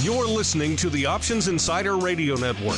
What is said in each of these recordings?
You're listening to the Options Insider Radio Network.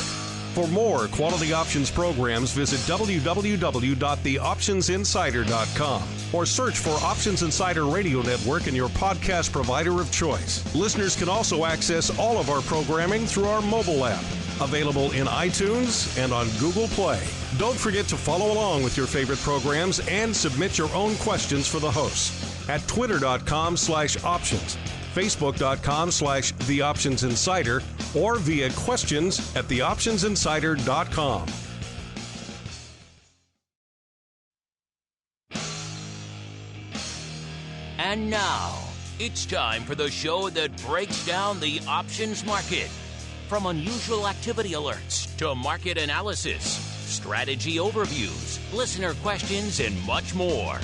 For more quality options programs, visit www.theoptionsinsider.com or search for Options Insider Radio Network in your podcast provider of choice. Listeners can also access all of our programming through our mobile app, available in iTunes and on Google Play. Don't forget to follow along with your favorite programs and submit your own questions for the hosts at twitter.com/options, facebook.com/theoptionsinsider, or via questions at theoptionsinsider.com. And now, it's time for the show that breaks down the options market. From unusual activity alerts to market analysis, strategy overviews, listener questions, and much more.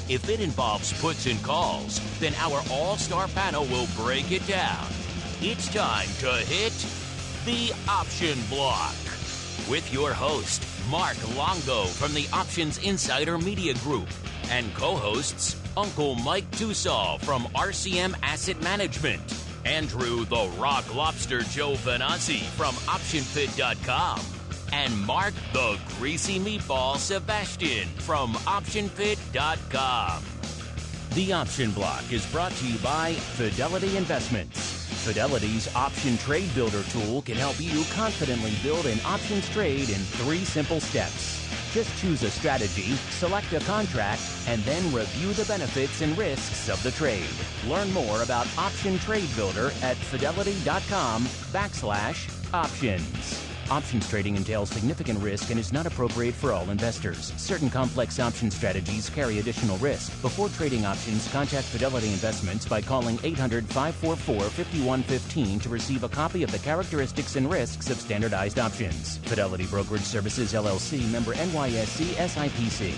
If it involves puts and calls, then our all-star panel will break it down. It's time to hit the Option Block with your host, Mark Longo from the Options Insider Media Group, and co-hosts Uncle Mike Tussaw from RCM Asset Management, Andrew the Rock Lobster Joe Venazzi from OptionFit.com, and Mark the Greasy Meatball Sebastian from OptionFit.com. The Option Block is brought to you by Fidelity Investments. Fidelity's Option Trade Builder tool can help you confidently build an options trade in 3 simple steps. Just choose a strategy, select a contract, and then review the benefits and risks of the trade. Learn more about Option Trade Builder at fidelity.com/options. Options trading entails significant risk and is not appropriate for all investors. Certain complex option strategies carry additional risk. Before trading options, contact Fidelity Investments by calling 800-544-5115 to receive a copy of the characteristics and risks of standardized options. Fidelity Brokerage Services, LLC, member NYSE SIPC.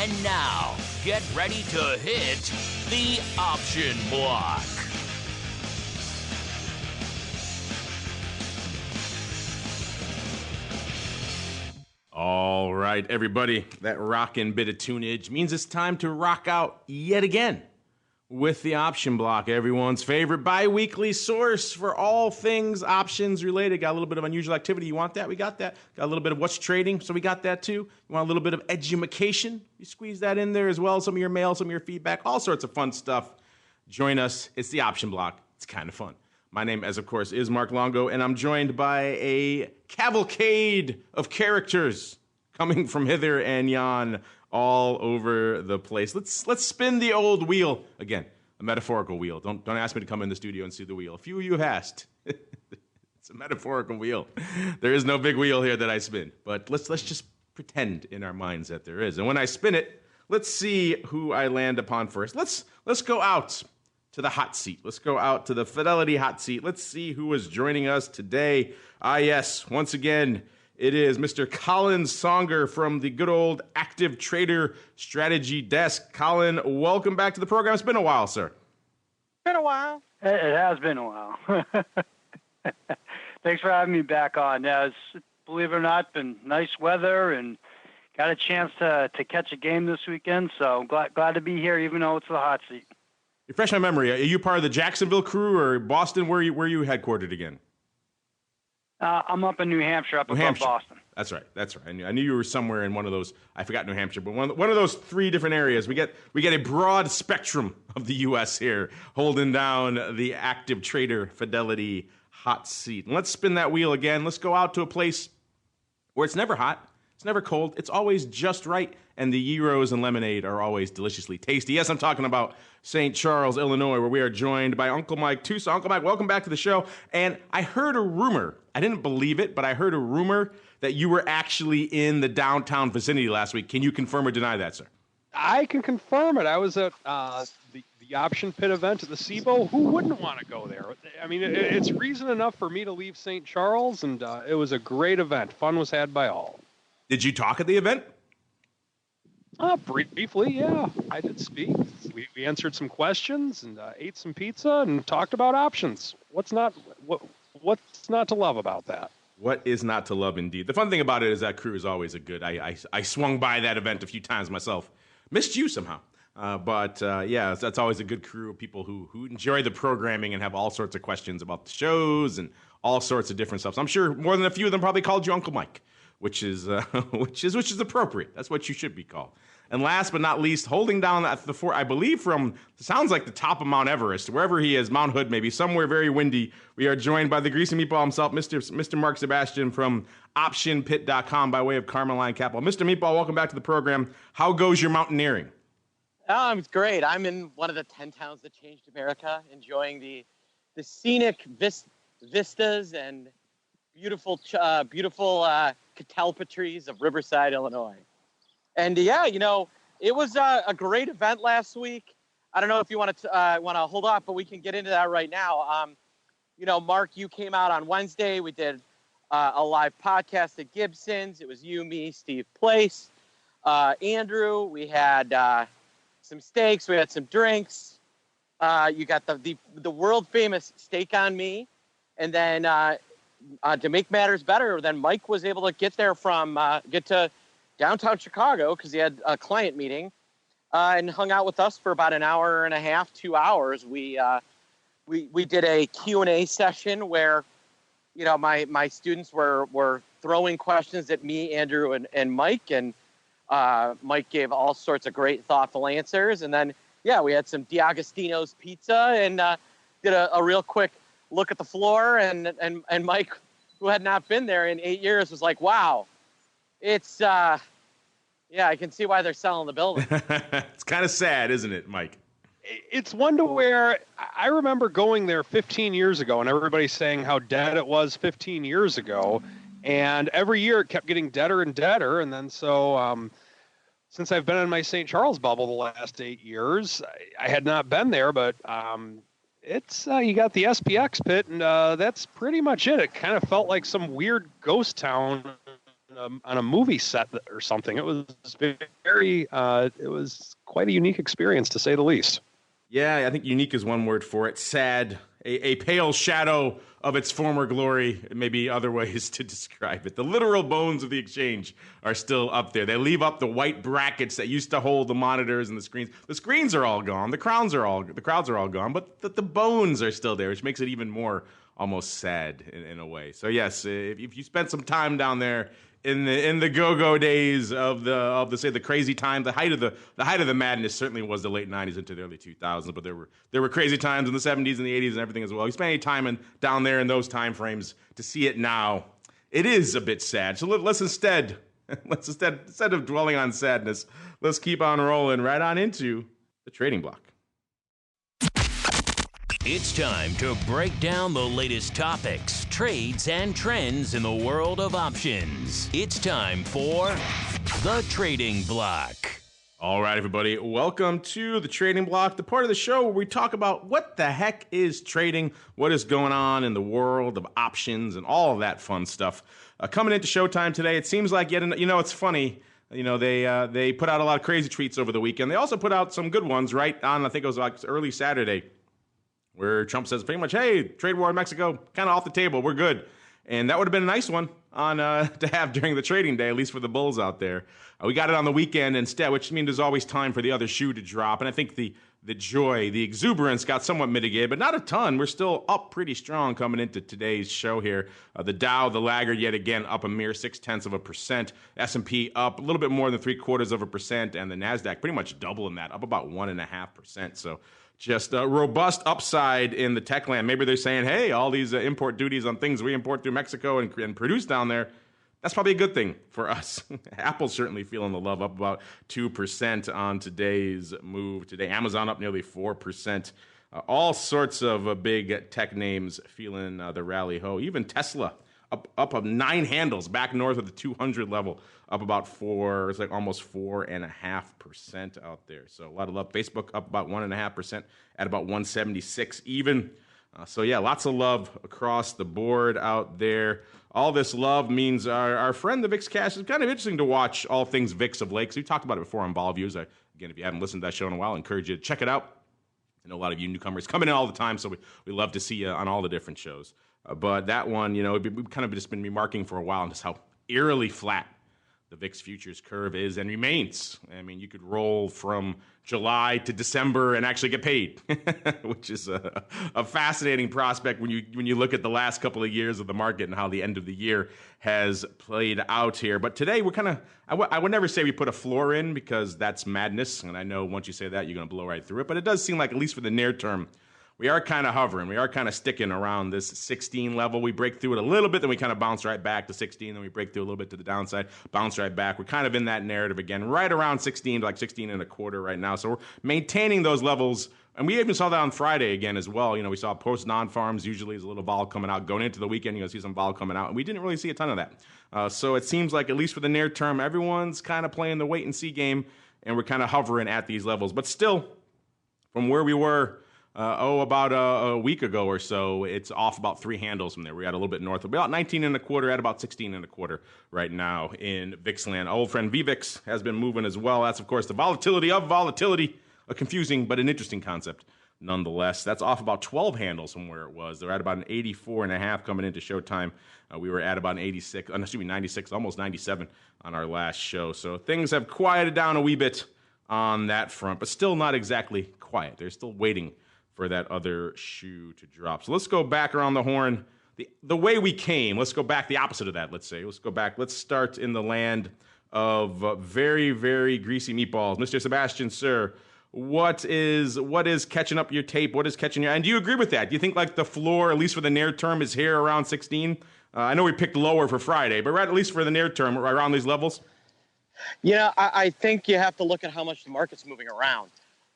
And now, get ready to hit the Option Block. All right, everybody, that rockin' bit of tunage means it's time to rock out yet again with the Option Block, everyone's favorite bi-weekly source for all things options related. Got a little bit of unusual activity. You want that? We got that. Got a little bit of what's trading, so we got that too. You want a little bit of edumacation? You squeeze that in there as well. Some of your mail, some of your feedback, all sorts of fun stuff. Join us. It's the Option Block. It's kind of fun. My name, as of course, is Mark Longo, and I'm joined by a cavalcade of characters coming from hither and yon all over the place. Let's spin the old wheel again, a metaphorical wheel. Don't ask me to come in the studio and see the wheel. A few of you have asked. It's a metaphorical wheel. There is no big wheel here that I spin, but let's just pretend in our minds that there is. And when I spin it, let's see who I land upon first. Let's go out to the hot seat. Let's go out to the Fidelity hot seat. Let's see who is joining us today. Yes, once again, it is Mr. Colin Songer from the good old Active Trader Strategy Desk. Colin, welcome back to the program. It's been a while, sir. Been a while. It has been a while. Thanks for having me back on. Yeah, it's, believe it or not, been nice weather and got a chance to catch a game this weekend. So glad to be here, even though it's the hot seat. Refresh my memory. Are you part of the Jacksonville crew or Boston? Where are you headquartered again? I'm up in New Hampshire, above Boston. That's right. I knew you were somewhere in one of those. I forgot New Hampshire, but one of those 3 different areas. We get a broad spectrum of the U.S. here, holding down the Active Trader Fidelity hot seat. And let's spin that wheel again. Let's go out to a place where it's never hot, it's never cold, it's always just right, and the gyros and lemonade are always deliciously tasty. Yes, I'm talking about St. Charles, Illinois, where we are joined by Uncle Mike Tussaw. Uncle Mike, welcome back to the show. And I heard a rumor, I didn't believe it, but I heard a rumor that you were actually in the downtown vicinity last week. Can you confirm or deny that, sir? I can confirm it. I was at the Option Pit event at the SIBO. Who wouldn't want to go there? I mean, it's reason enough for me to leave St. Charles, and it was a great event. Fun was had by all. Did you talk at the event? Briefly, yeah. I did speak. We answered some questions and ate some pizza and talked about options. What's not to love about that? What is not to love, indeed? The fun thing about it is that crew is always a good. I swung by that event a few times myself. Missed you somehow. Yeah, that's always a good crew of people who enjoy the programming and have all sorts of questions about the shows and all sorts of different stuff. So I'm sure more than a few of them probably called you Uncle Mike, which is which is appropriate. That's what you should be called. And last but not least, holding down the fort, I believe from, sounds like the top of Mount Everest, wherever he is, Mount Hood maybe, somewhere very windy, we are joined by the greasy meatball himself, Mr. Mark Sebastian from OptionPit.com by way of Carmeline Capital. Mr. Meatball, welcome back to the program. How goes your mountaineering? It's great. I'm in one of the 10 towns that changed America, enjoying the scenic vistas and beautiful catalpa trees of Riverside, Illinois. And it was a great event last week. I don't know if you want to hold off, but we can get into that right now. Mark, you came out on Wednesday. We did a live podcast at Gibson's. It was you, me, Steve Place, Andrew. We had some steaks. We had some drinks. You got the world famous steak on me, and then to make matters better, then Mike was able to get to downtown Chicago because he had a client meeting and hung out with us for about an hour and a half, 2 hours. We did a Q&A session where, my students were throwing questions at me, Andrew, and Mike, and Mike gave all sorts of great, thoughtful answers. And then, we had some D'Agostino's pizza and did a real quick look at the floor. And Mike, who had not been there in 8 years, was like, wow. It's, I can see why they're selling the building. It's kind of sad, isn't it, Mike? It's one to where I remember going there 15 years ago and everybody saying how dead it was 15 years ago. And every year it kept getting deader and deader. And then since I've been in my St. Charles bubble the last 8 years, I had not been there, but it's you got the SPX pit, and that's pretty much it. It kind of felt like some weird ghost town on a movie set or something. It was very, it was quite a unique experience, to say the least. Yeah, I think unique is one word for it. Sad, a pale shadow of its former glory, maybe other ways to describe it. The literal bones of the exchange are still up there. They leave up the white brackets that used to hold the monitors and the screens. The screens are all gone. The crowds are all gone, but the bones are still there, which makes it even more almost sad in a way. So yes, if you spent some time down there in the go-go days of the crazy time, the height of the madness certainly was the late 90s into the early 2000s, but there were crazy times in the 70s and the 80s and everything as well. You spend any time down there in those time frames, to see it now, it is a bit sad. So let's instead of dwelling on sadness, let's keep on rolling right on into the trading block. It's time to break down the latest topics, trades, and trends in the world of options. It's time for the Trading Block. All right, everybody, welcome to the Trading Block, the part of the show where we talk about what the heck is trading, what is going on in the world of options, and all of that fun stuff. Coming into Showtime today, it seems like it's funny. They put out a lot of crazy tweets over the weekend. They also put out some good ones right on, I think it was like early Saturday, where Trump says pretty much, hey, trade war in Mexico, kind of off the table, we're good. And that would have been a nice one on to have during the trading day, at least for the bulls out there. We got it on the weekend instead, which means there's always time for the other shoe to drop. And I think the joy, the exuberance got somewhat mitigated, but not a ton. We're still up pretty strong coming into today's show here. The Dow, the laggard, yet again, up a mere 0.6%. S&P up a little bit more than 0.75%, and the NASDAQ pretty much doubling that, up about 1.5%. So just a robust upside in the tech land. Maybe they're saying, hey, all these import duties on things we import through Mexico and produce down there, that's probably a good thing for us. Apple's certainly feeling the love, up about 2% on today's move today. Amazon up nearly 4%. All sorts of big tech names feeling the rally ho. Even Tesla up 9 handles, back north of the 200 level, up about 4. It's like almost 4.5% out there. So a lot of love. Facebook up about 1.5% at about 176 even. So yeah, lots of love across the board out there. All this love means our friend the VIX Cash is kind of interesting to watch all things VIX of late. So we talked about it before on Ball Views. Again, if you haven't listened to that show in a while, I encourage you to check it out. I know a lot of you newcomers coming in all the time, so we love to see you on all the different shows. But that one, we've kind of just been remarking for a while on just how eerily flat the VIX futures curve is and remains. I mean, you could roll from July to December and actually get paid, which is a fascinating prospect when you look at the last couple of years of the market and how the end of the year has played out here. But today we're kind of, I would never say we put a floor in because that's madness. And I know once you say that, you're going to blow right through it. But it does seem like, at least for the near term, we are kind of hovering. We are kind of sticking around this 16 level. We break through it a little bit, then we kind of bounce right back to 16, then we break through a little bit to the downside, bounce right back. We're kind of in that narrative again, right around 16, like 16 and a quarter right now. So we're maintaining those levels. And we even saw that on Friday again as well. You know, we saw post non-farms. Usually there's a little vol coming out. Going into the weekend, you're going to see some vol coming out. And we didn't really see a ton of that. So it seems like, at least for the near term, everyone's kind of playing the wait-and-see game, and we're kind of hovering at these levels. But still, from where we were, about a week ago or so, it's off about 3 handles from there. We're at a little bit north of about 19 and a quarter, at about 16 and a quarter right now in VIX land. Our old friend VVIX has been moving as well. That's, of course, the volatility of volatility, a confusing but an interesting concept nonetheless. That's off about 12 handles from where it was. They're at about an 84.5 coming into showtime. We were at about an 96, almost 97 on our last show. So things have quieted down a wee bit on that front, but still not exactly quiet. They're still waiting for that other shoe to drop. So let's go back around the horn the way we came. Let's go back the opposite of that, let's say. Let's go back. Let's start in the land of very, very greasy meatballs. Mr. Sebastian, sir, what is catching up your tape? What is catching your... And do you agree with that? Do you think like the floor, at least for the near term, is here around 16? I know we picked lower for Friday, but at least for the near term, around these levels? Yeah, I think you have to look at how much the market's moving around.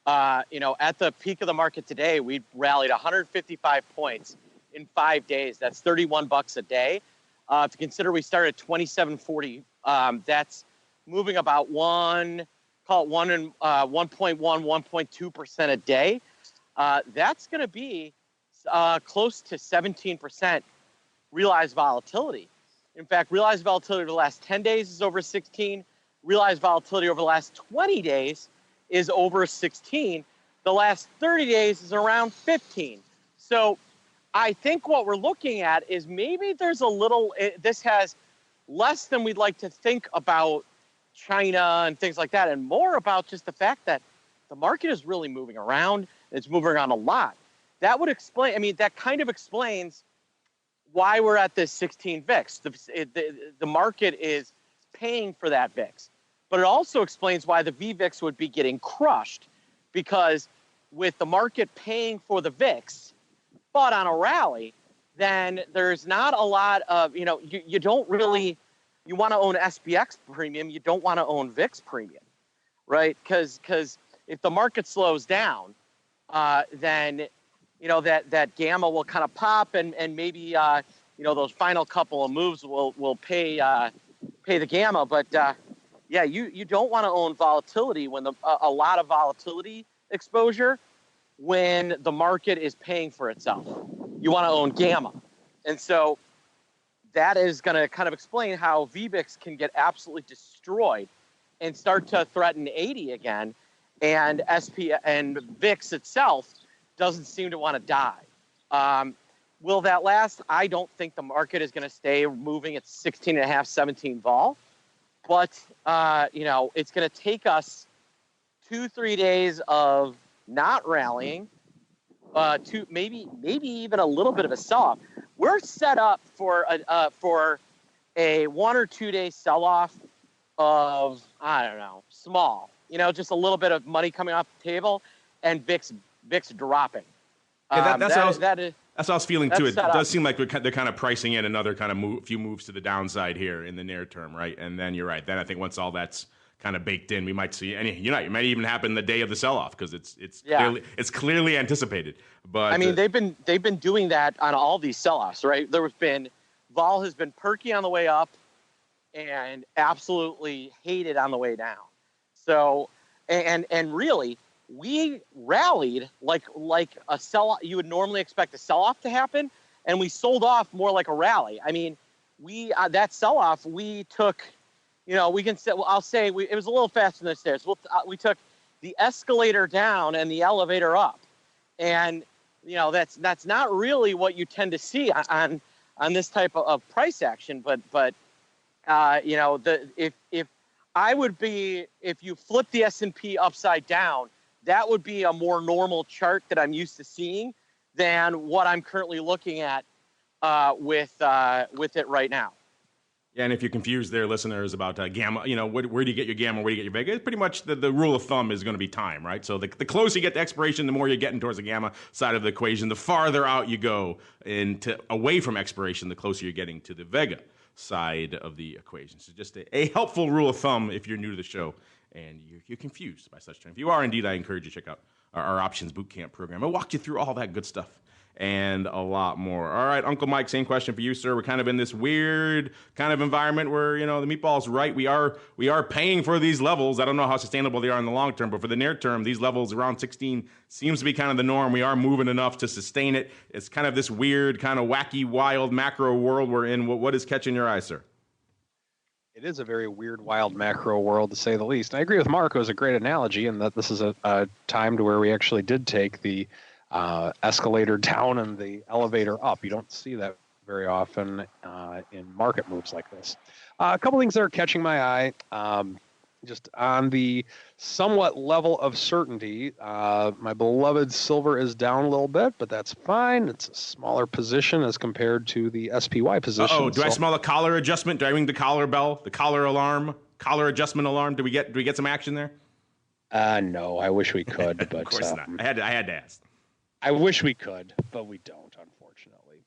At the peak of the market today, we rallied 155 points in 5 days. That's $31 a day. To consider we started at 2740, that's moving about 1.2% a day. That's going to be close to 17% realized volatility. In fact, realized volatility over the last 10 days is over 16. Realized volatility over the last 20 days is over 16. The last 30 days is around 15. So I think what we're looking at is maybe there's a little, this has less than we'd like to think about China and things like that, and more about just the fact that the market is really moving around. It's moving around a lot. That would explain, that kind of explains why we're at this 16 VIX. The market is paying for that VIX. But it also explains why the VVIX would be getting crushed, because with the market paying for the VIX, but on a rally, then there's not a lot of, you don't really, you want to own SPX premium, you don't want to own VIX premium, right? Because if the market slows down, then, that gamma will kind of pop, and maybe, those final couple of moves will pay the gamma. But, yeah, you don't want to own volatility when a lot of volatility exposure when the market is paying for itself. You want to own gamma. And so that is going to kind of explain how VVIX can get absolutely destroyed and start to threaten 80 again, and VIX itself doesn't seem to want to die. Will that last? I don't think the market is going to stay moving at 16.5, 17 vol. But, it's going to take us 2-3 days of not rallying, to maybe even a little bit of a sell-off. We're set up for a 1 or 2 day sell-off of, I don't know, small. Just a little bit of money coming off the table and VIX dropping. That's how I was feeling too. It does seem like they're kind of pricing in another kind of few moves to the downside here in the near term, right? And then you're right. Then I think once all that's kind of baked in, we might see it might even happen the day of the sell-off, because it's clearly anticipated. But they've been doing that on all these sell-offs, right? Vol has been perky on the way up and absolutely hated on the way down. So and really, we rallied like a sell. You would normally expect a sell-off to happen, and we sold off more like a rally. We that sell-off we took. We can say. Well, I'll say it was a little faster than the stairs. We took the escalator down and the elevator up, and that's not really what you tend to see on this type of price action. But if I would be, if you flip the S&P upside down, that would be a more normal chart that I'm used to seeing than what I'm currently looking at with it right now. Yeah, and if you're confused there, listeners, about gamma, where do you get your gamma, where do you get your vega? It's pretty much the rule of thumb is going to be time, right? So the closer you get to expiration, the more you're getting towards the gamma side of the equation. The farther out you go away from expiration, the closer you're getting to the vega side of the equation. So just a helpful rule of thumb if you're new to the show and you're confused by such terms. If you are indeed, I encourage you to check out our Options Bootcamp program. I'll walk you through all that good stuff and a lot more. All right, Uncle Mike, same question for you, sir. We're kind of in this weird kind of environment where, the meatball's right. We are paying for these levels. I don't know how sustainable they are in the long term, but for the near term, these levels around 16 seems to be kind of the norm. We are moving enough to sustain it. It's kind of this weird, kind of wacky, wild macro world we're in. What is catching your eye, sir? It is a very weird, wild macro world, to say the least. I agree with Marco. It was a great analogy, and that this is a time to where we actually did take the escalator down and the elevator up. You don't see that very often in market moves like this. A couple things that are catching my eye. Just on the somewhat level of certainty, my beloved silver is down a little bit, but that's fine. It's a smaller position as compared to the SPY position. Oh, do I smell a collar adjustment? Do I ring the collar bell, the collar alarm, collar adjustment alarm? Do we get some action there? No, I wish we could, but of course not. I had to ask. I wish we could, but we don't, unfortunately.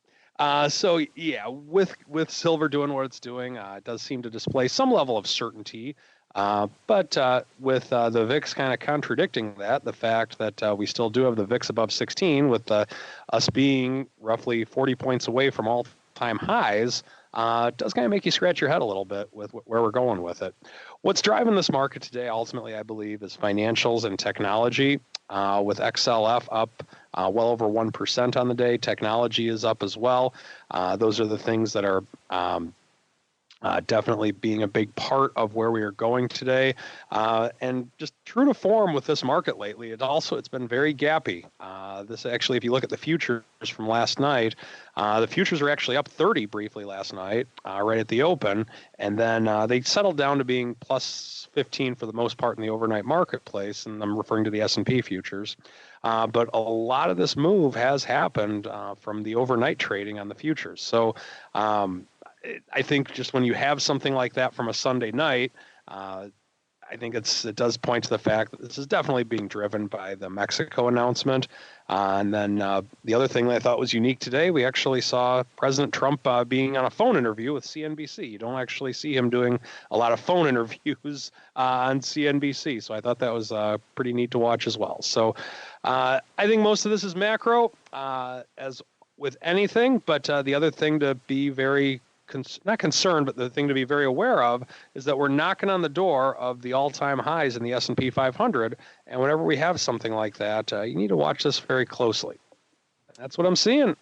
So yeah, with silver doing what it's doing, it does seem to display some level of certainty. But with the VIX kind of contradicting that, the fact that we still do have the VIX above 16, with us being roughly 40 points away from all-time highs, does kind of make you scratch your head a little bit with where we're going with it. What's driving this market today, ultimately, I believe, is financials and technology, with XLF up well over 1% on the day. Technology is up as well. Those are the things that are definitely being a big part of where we are going today. And just true to form with this market lately, it's been very gappy. This actually, if you look at the futures from last night, the futures were actually up 30 briefly last night, right at the open. And then they settled down to being plus 15 for the most part in the overnight marketplace. And I'm referring to the S&P futures. But a lot of this move has happened from the overnight trading on the futures. So I think just when you have something like that from a Sunday night, I think it does point to the fact that this is definitely being driven by the Mexico announcement. And then the other thing that I thought was unique today, we actually saw President Trump being on a phone interview with CNBC. You don't actually see him doing a lot of phone interviews on CNBC. So I thought that was pretty neat to watch as well. So I think most of this is macro, as with anything. But the other thing to be very not concerned, but the thing to be very aware of is that we're knocking on the door of the all-time highs in the S&P 500. And whenever we have something like that, you need to watch this very closely. That's what I'm seeing.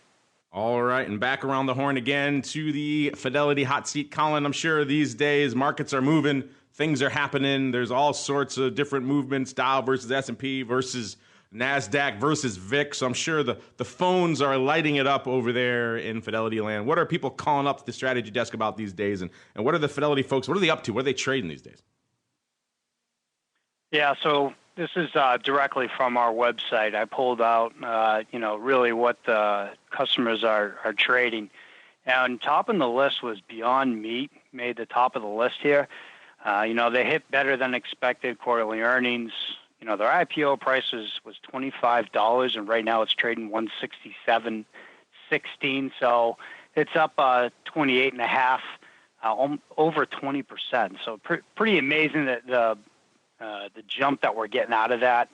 All right, and back around the horn again to the Fidelity hot seat. Colin, I'm sure these days markets are moving, things are happening. There's all sorts of different movements, Dow versus S&P versus NASDAQ versus VIX. So I'm sure the phones are lighting it up over there in Fidelity land. What are people calling up to the strategy desk about these days? And what are the Fidelity folks, what are they up to? What are they trading these days? Yeah, so this is directly from our website. I pulled out, really what the customers are trading. And top of the list was Beyond Meat, made the top of the list here. They hit better than expected quarterly earnings. Their IPO price was $25, and right now it's trading $167.16. So it's up 28.5, over 20%. So pretty amazing that the jump that we're getting out of that.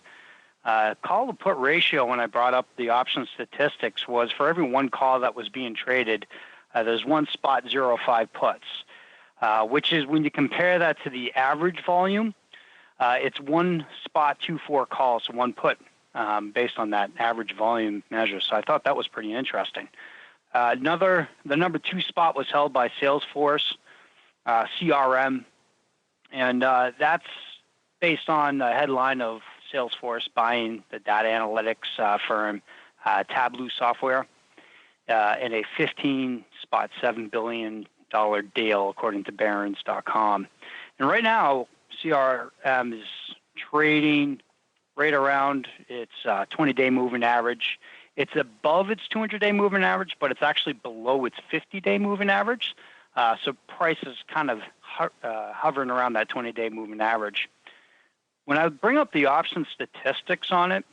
Call to put ratio, when I brought up the option statistics, was for every one call that was being traded, there's 1.05 puts, which is, when you compare that to the average volume, it's 1.24 calls, so one put, based on that average volume measure. So I thought that was pretty interesting. The number 2 spot was held by Salesforce, CRM, and that's based on the headline of Salesforce buying the data analytics firm Tableau Software in a $15.7 billion deal, according to Barron's.com. And right now, CRM is trading right around its 20-day moving average. It's above its 200-day moving average, but it's actually below its 50-day moving average. So price is kind of hovering around that 20-day moving average. When I bring up the option statistics on it,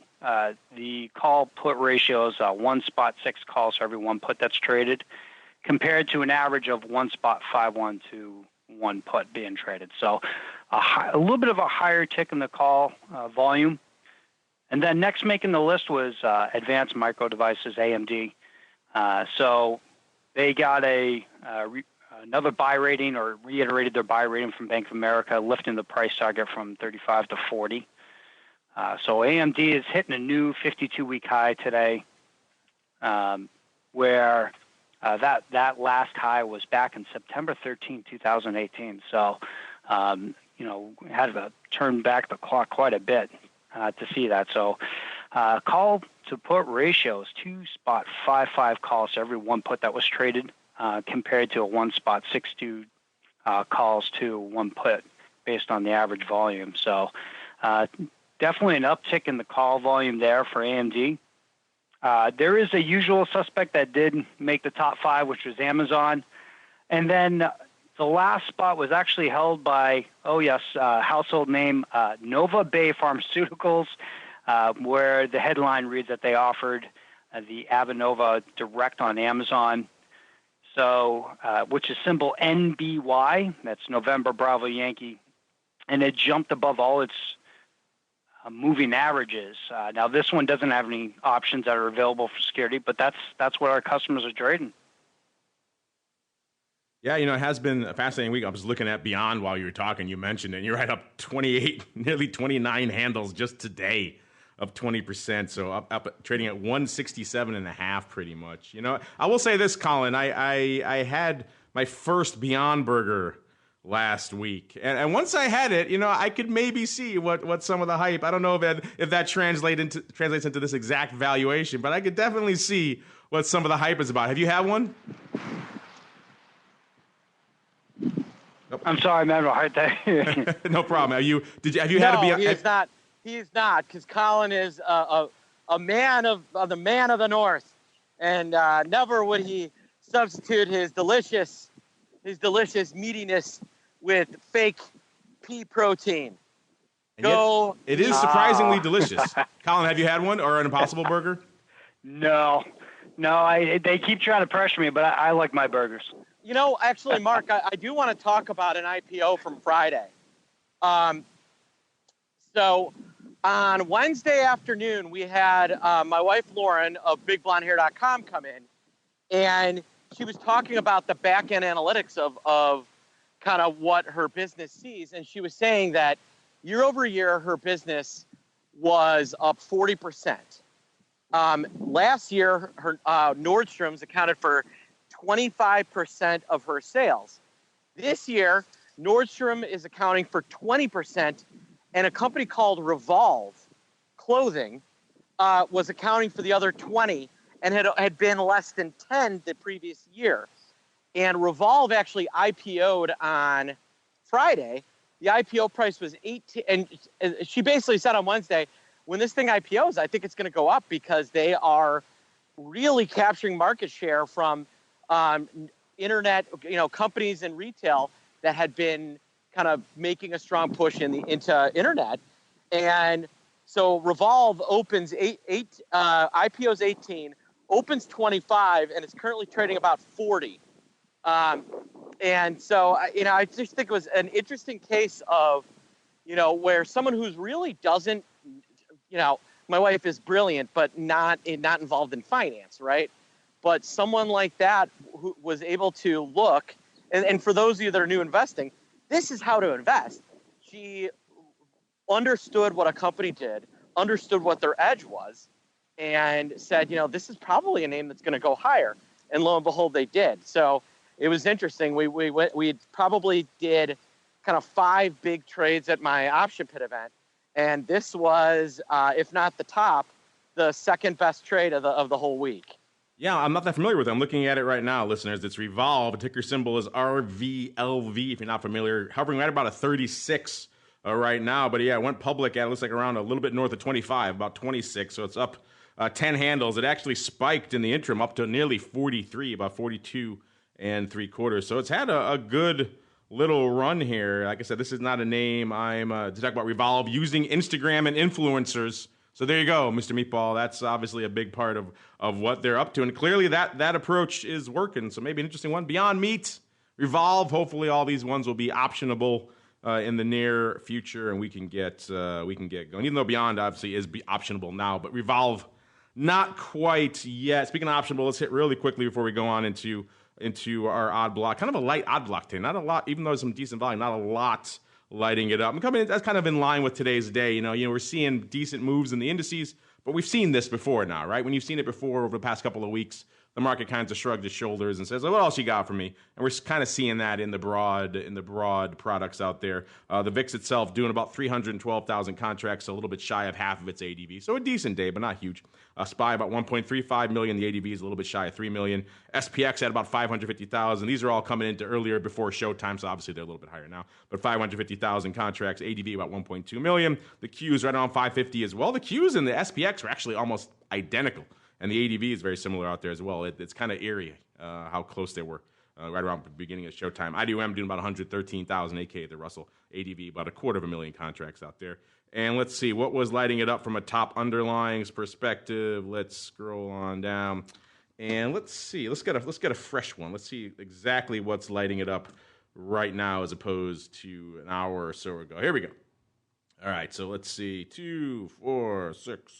the call-put ratio is 1.6 calls for every 1 put that's traded, compared to an average of 1.51 to 1 put being traded. So a little bit of a higher tick in the call volume. And then next making the list was Advanced Micro Devices, AMD. So they got another buy rating, or reiterated their buy rating from Bank of America, lifting the price target from 35 to 40. So AMD is hitting a new 52-week high today, where that last high was back in September 13, 2018. So, had to turn back the clock quite a bit to see that. So call to put ratio is 2.55 calls to every 1 put that was traded, compared to a 1.62 calls to 1 put based on the average volume. So definitely an uptick in the call volume there for AMD. There is a usual suspect that did make the top 5, which was Amazon. And then the last spot was actually held by, household name Nova Bay Pharmaceuticals, where the headline reads that they offered the Avenova Direct on Amazon. So, which is symbol NBY, that's November Bravo Yankee, and it jumped above all its moving averages. Now, this one doesn't have any options that are available for security, but that's what our customers are trading. Yeah, it has been a fascinating week. I was looking at Beyond while you were talking. You mentioned it, and you're right up 28, nearly 29 handles just today, up 20%. So up trading at 167.5 pretty much. I will say this, Colin. I had my first Beyond Burger last week, and once I had it, I could maybe see what some of the hype. I don't know if that translates into this exact valuation, but I could definitely see what some of the hype is about. Have you had one? I'm sorry, man. No problem. Have you had to be? He's not, because Colin is a man of the North, and never would he substitute his delicious meatiness with fake pea protein. It is surprisingly delicious. Colin, have you had one or an Impossible Burger? No. They keep trying to pressure me, but I like my burgers. Actually, Mark, I do want to talk about an IPO from Friday. So on Wednesday afternoon, we had my wife, Lauren, of BigBlondeHair.com come in, and she was talking about the back-end analytics of kind of what her business sees. And she was saying that year over year, her business was up 40%. Last year, her Nordstrom's accounted for 25% of her sales. This year, Nordstrom is accounting for 20%, and a company called Revolve Clothing was accounting for the other 20%, and had been less than 10% the previous year. And Revolve actually IPO'd on Friday. The IPO price was 18, and she basically said on Wednesday, when this thing IPOs, I think it's going to go up, because they are really capturing market share from internet, companies in retail that had been kind of making a strong push into internet. And so Revolve opens IPOs 18, opens 25, and it's currently trading about 40. And so, I just think it was an interesting case of, where someone who's really doesn't, my wife is brilliant, but not involved in finance, right? But someone like that who was able to look, and for those of you that are new investing, this is how to invest. She understood what a company did, understood what their edge was, and said, this is probably a name that's going to go higher. And lo and behold, they did. So it was interesting. We probably did kind of 5 big trades at my option pit event, and this was, if not the top, the second best trade of the whole week. Yeah, I'm not that familiar with it. I'm looking at it right now, listeners. It's Revolve. Ticker symbol is RVLV, if you're not familiar. Hovering right about a 36 right now. But yeah, it went public at, looks like around a little bit north of 25, about 26. So it's up 10 handles. It actually spiked in the interim up to nearly 43, about 42 and 3/4. So it's had a good little run here. Like I said, this is not a name I'm to talk about. Revolve using Instagram and influencers. So there you go, Mr. Meatball. That's obviously a big part of what they're up to. And clearly that approach is working. So maybe an interesting one. Beyond Meat, Revolve. Hopefully all these ones will be optionable in the near future, and we can get going. Even though Beyond obviously is optionable now, but Revolve not quite yet. Speaking of optionable, let's hit really quickly before we go on into our odd block. Kind of a light odd block today. Not a lot, even though there's some decent volume, not a lot lighting it up. I'm coming in, that's kind of in line with today's day. You know, we're seeing decent moves in the indices, but we've seen this before now, right? When you've seen it before over the past couple of weeks, the market kind of shrugged its shoulders and says, "What else you got for me?" And we're kind of seeing that in the broad products out there. The VIX itself doing about 312,000 contracts, so a little bit shy of half of its ADV. So a decent day, but not huge. SPY about 1.35 million. The ADV is a little bit shy of 3 million. SPX at about 550,000. These are all coming into earlier before showtime, so obviously they're a little bit higher now. But 550,000 contracts. ADV about 1.2 million. The Qs right around 550 as well. The Qs and the SPX are actually almost identical. And the ADV is very similar out there as well. It's kind of eerie how close they were right around the beginning of showtime. IDOM doing about 113,000, aka the Russell. ADV about 250,000 contracts out there. And let's see, what was lighting it up from a top underlyings perspective? Let's scroll on down. And let's see, let's get a fresh one. Let's see exactly what's lighting it up right now as opposed to an hour or so ago. Here we go. All right, so let's see, 2, 4, 6.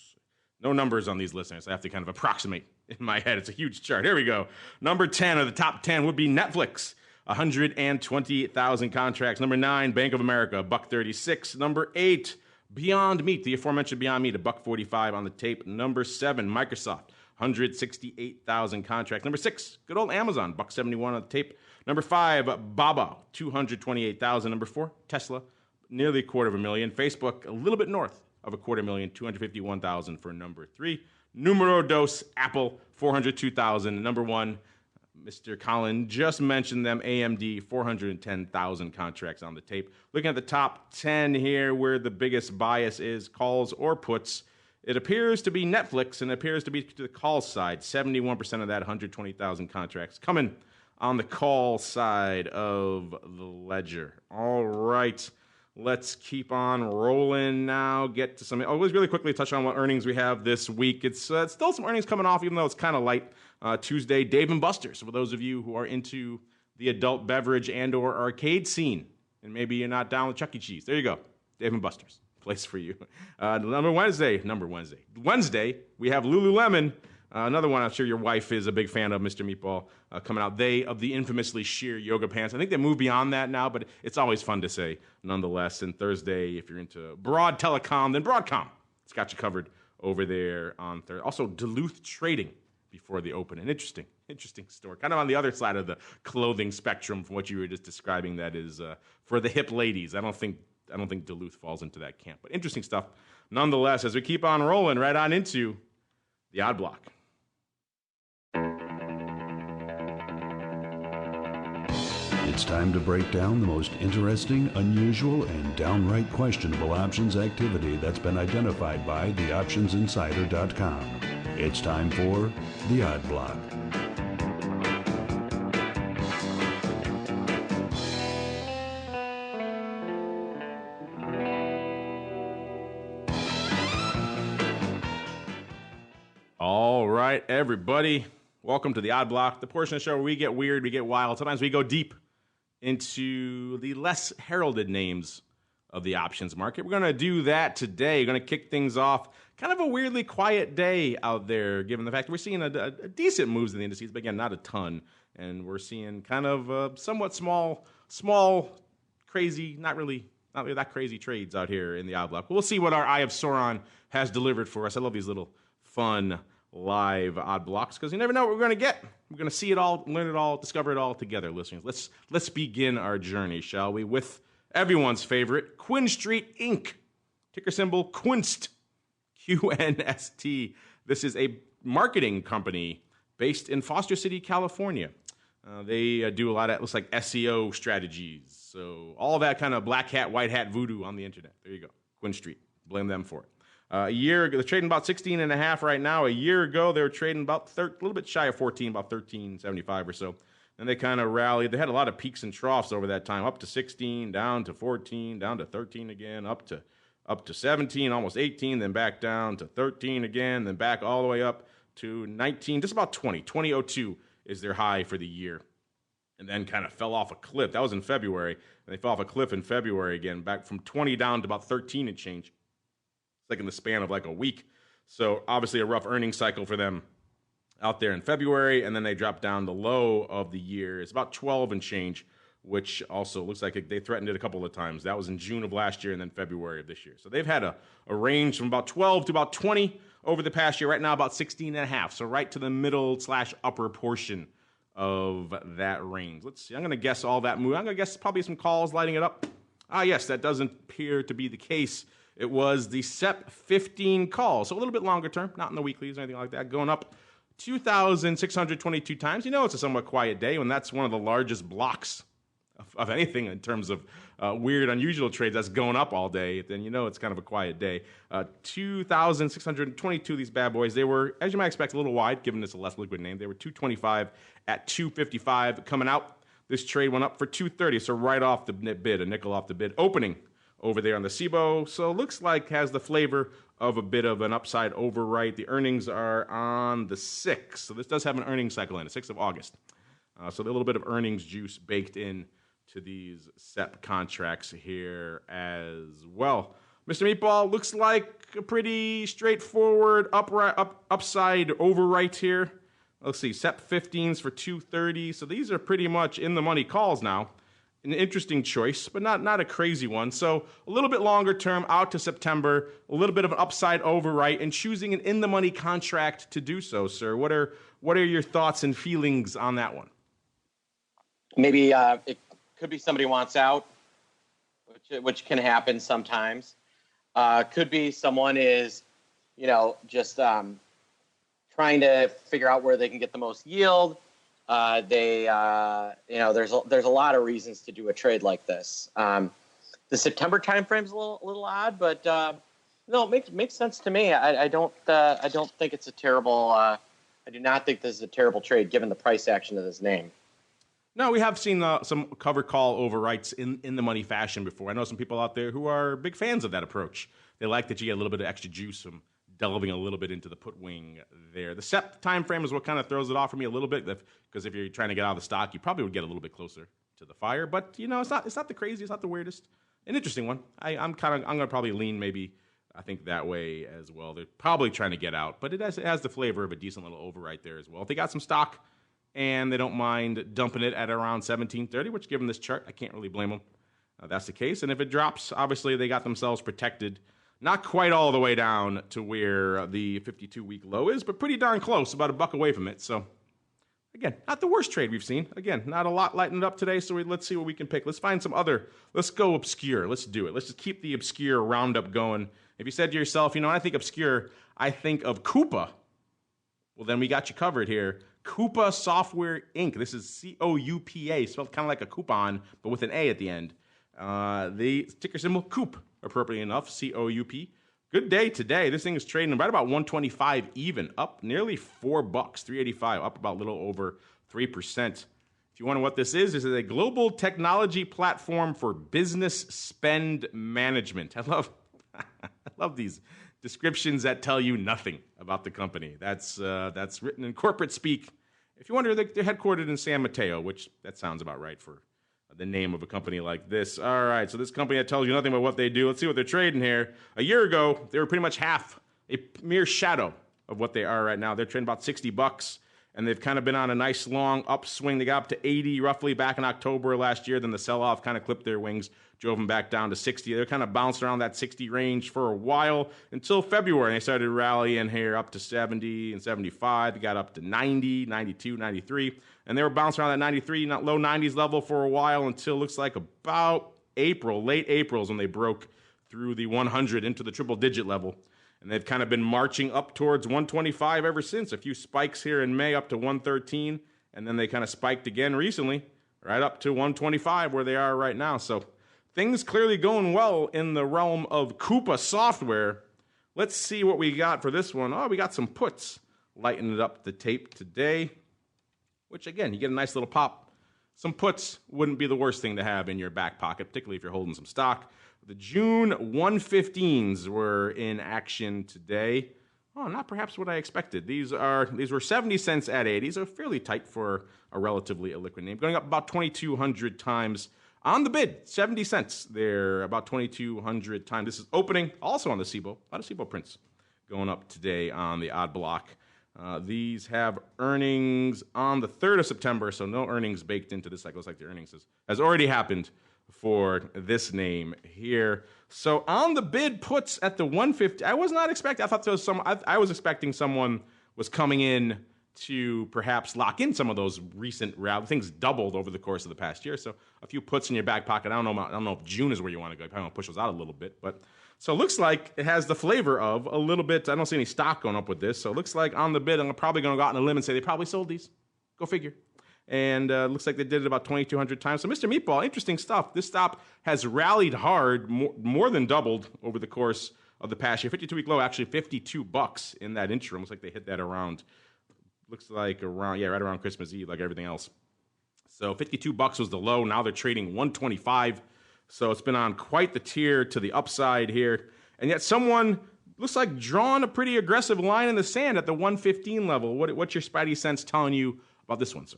No numbers on these listeners. I have to kind of approximate in my head. It's a huge chart. Here we go. Number 10 of the top 10 would be Netflix, 120,000 contracts. Number 9, Bank of America, $1.36. Number 8, Beyond Meat, the aforementioned Beyond Meat, $1.45 on the tape. Number 7, Microsoft, 168,000 contracts. Number 6, good old Amazon, $1.71 on the tape. Number 5, Baba, 228,000. Number 4, Tesla, nearly 250,000. Facebook, a little bit north of 250,000, 251,000 for number 3. Numero dos, Apple, 402,000. Number 1, Mr. Colin just mentioned them, AMD, 410,000 contracts on the tape. Looking at the top 10 here, where the biggest bias is, calls or puts, it appears to be Netflix, and it appears to be to the call side. 71% of that, 120,000 contracts coming on the call side of the ledger. All right. Let's keep on rolling now. Get to some. Always really quickly touch on what earnings we have this week. It's still some earnings coming off, even though it's kind of light. Tuesday, Dave & Buster's. So for those of you who are into the adult beverage and/or arcade scene, and maybe you're not down with Chuck E. Cheese, there you go, Dave & Buster's, place for you. Wednesday, we have Lululemon. Another one I'm sure your wife is a big fan of, Mr. Meatball, coming out. They of the infamously sheer yoga pants. I think they moved beyond that now, but it's always fun to say nonetheless. And Thursday, if you're into broad telecom, then Broadcom. It's got you covered over there on Thursday. Also, Duluth Trading before the open. An interesting store. Kind of on the other side of the clothing spectrum from what you were just describing. That is for the hip ladies. I don't think Duluth falls into that camp. But interesting stuff nonetheless as we keep on rolling right on into the odd block. It's time to break down the most interesting, unusual, and downright questionable options activity that's been identified by theoptionsinsider.com. It's time for the Odd Block. All right, everybody. Welcome to the Odd Block, the portion of the show where we get weird, we get wild. Sometimes we go deep into the less heralded names of the options market. We're going to do that today. We're going to kick things off. Kind of a weirdly quiet day out there, given the fact we're seeing a decent moves in the indices, but again, not a ton. And we're seeing kind of somewhat small, crazy, not really that crazy trades out here in the odd block. We'll see what our Eye of Sauron has delivered for us. I love these little fun live odd blocks because you never know what we're going to get. We're going to see it all, learn it all, discover it all together, listeners. Let's begin our journey, shall we, with everyone's favorite, QuinStreet Inc. Ticker symbol QuinST, QNST. This is a marketing company based in Foster City, California. They do a lot of, looks like SEO strategies. So all that kind of black hat, white hat voodoo on the internet. There you go. QuinStreet. Blame them for it. A year ago, they're trading about 16.5 right now. A year ago, they were trading about a little bit shy of 14, about 13.75 or so. And they kind of rallied. They had a lot of peaks and troughs over that time, up to 16, down to 14, down to 13 again, up to 17, almost 18, then back down to 13 again, then back all the way up to 19, just about 20. 2002 is their high for the year. And then kind of fell off a cliff. That was in February. And they fell off a cliff in February again, back from 20 down to about 13 and change. It's like in the span of like a week. So obviously a rough earnings cycle for them out there in February, and then they dropped down. The low of the year is about 12 and change, which also looks like they threatened it a couple of times. That was in June of last year and then February of this year. So they've had a range from about 12 to about 20 over the past year. Right now about 16.5, so right to the middle / upper portion of that range. Let's see. I'm going to guess all that move. I'm going to guess probably some calls lighting it up. Yes, that doesn't appear to be the case. It was the SEP 15 call, so a little bit longer term, not in the weeklies or anything like that, going up 2,622 times. You know, it's a somewhat quiet day when that's one of the largest blocks of anything in terms of weird, unusual trades that's going up all day. Then you know it's kind of a quiet day. 2,622 of these bad boys. They were, as you might expect, a little wide, given this a less liquid name. They were 225 at 255 coming out. This trade went up for 230, so right off the bid, a nickel off the bid. Opening over there on the SIBO, so looks like has the flavor of a bit of an upside overwrite. The earnings are on the 6th, so this does have an earnings cycle in it, 6th of August. So a little bit of earnings juice baked in to these SEP contracts here as well. Mr. Meatball, looks like a pretty straightforward upside overwrite here. Let's see, SEP 15s for 230, so these are pretty much in the money calls now. An interesting choice, but not a crazy one. So a little bit longer term out to September, a little bit of an upside overwrite, and choosing an in-the-money contract to do so, sir. What are your thoughts and feelings on that one? Maybe it could be somebody wants out, which can happen sometimes. Could be someone is, just trying to figure out where they can get the most yield. There's a lot of reasons to do a trade like this. The September timeframe is a little odd, but no, it makes sense to me. I don't think it's a terrible. I do not think this is a terrible trade given the price action of this name. No, we have seen some cover call overwrites in the money fashion before. I know some people out there who are big fans of that approach. They like that you get a little bit of extra juice from delving a little bit into the put wing there. The SEP time frame is what kind of throws it off for me a little bit, because if you're trying to get out of the stock, you probably would get a little bit closer to the fire. But it's not the craziest, it's not the weirdest. An interesting one. I'm gonna probably lean maybe I think that way as well. They're probably trying to get out, but it has the flavor of a decent little overwrite there as well. If they got some stock and they don't mind dumping it at around 1730, which given this chart, I can't really blame them. That's the case. And if it drops, obviously they got themselves protected. Not quite all the way down to where the 52-week low is, but pretty darn close, about $1 away from it. So, again, not the worst trade we've seen. Again, not a lot lighting it up today, so let's see what we can pick. Let's find some other. Let's go obscure. Let's do it. Let's just keep the obscure roundup going. If you said to yourself, when I think obscure, I think of Coupa. Well, then we got you covered here. Coupa Software Inc. This is COUPA, spelled kind of like a coupon, but with an A at the end. The ticker symbol COUP, appropriately enough, COUP. Good day today. This thing is trading right about 125 even, up nearly $4, 385, up about a little over 3%. If you wonder what this is a global technology platform for business spend management. I love these descriptions that tell you nothing about the company. That's written in corporate speak. If you wonder, they're headquartered in San Mateo, which that sounds about right for the name of a company like this. All right, so this company that tells you nothing about what they do. Let's see what they're trading here. A year ago, they were pretty much half, a mere shadow of what they are right now. They're trading about $60, and they've kind of been on a nice long upswing. They got up to 80 roughly back in October last year. Then the sell-off kind of clipped their wings, drove them back down to 60. They're kind of bounced around that 60 range for a while until February. And they started rallying here up to 70 and 75. They got up to 90, 92, 93. And they were bouncing around that 93, low 90s level for a while until looks like about April, late April is when they broke through the 100 into the triple-digit level. And they've kind of been marching up towards 125 ever since. A few spikes here in May up to 113, and then they kind of spiked again recently, right up to 125 where they are right now. So things clearly going well in the realm of Coupa Software. Let's see what we got for this one. Oh, we got some puts. Lighten it up the tape today, which, again, you get a nice little pop. Some puts wouldn't be the worst thing to have in your back pocket, particularly if you're holding some stock. The June 115s were in action today. Oh, not perhaps what I expected. These were 70 cents at 80, so fairly tight for a relatively illiquid name. Going up about 2,200 times on the bid. 70 cents there, about 2,200 times. This is opening also on the SIBO. A lot of SIBO prints going up today on the odd block. These have earnings on the 3rd of September, so no earnings baked into this. It looks like the earnings has already happened for this name here. So on the bid puts at the 150, I was not expecting. I thought there was I was expecting someone was coming in to perhaps lock in some of those recent rallies. Things doubled over the course of the past year, so a few puts in your back pocket. I don't know if June is where you want to go. You probably want to push those out a little bit, but so it looks like it has the flavor of a little bit. I don't see any stock going up with this, so it looks like on the bid, I'm probably going to go out on a limb and say they probably sold these. Go figure. And looks like they did it about 2,200 times. So, Mr. Meatball, interesting stuff. This stop has rallied hard, more than doubled over the course of the past year. 52-week low, actually $52 in that interim. Looks like they hit that right around Christmas Eve, like everything else. So $52 was the low. Now they're trading 125. So it's been on quite the tier to the upside here. And yet someone looks like drawn a pretty aggressive line in the sand at the 115 level. What's your spidey sense telling you about this one, sir?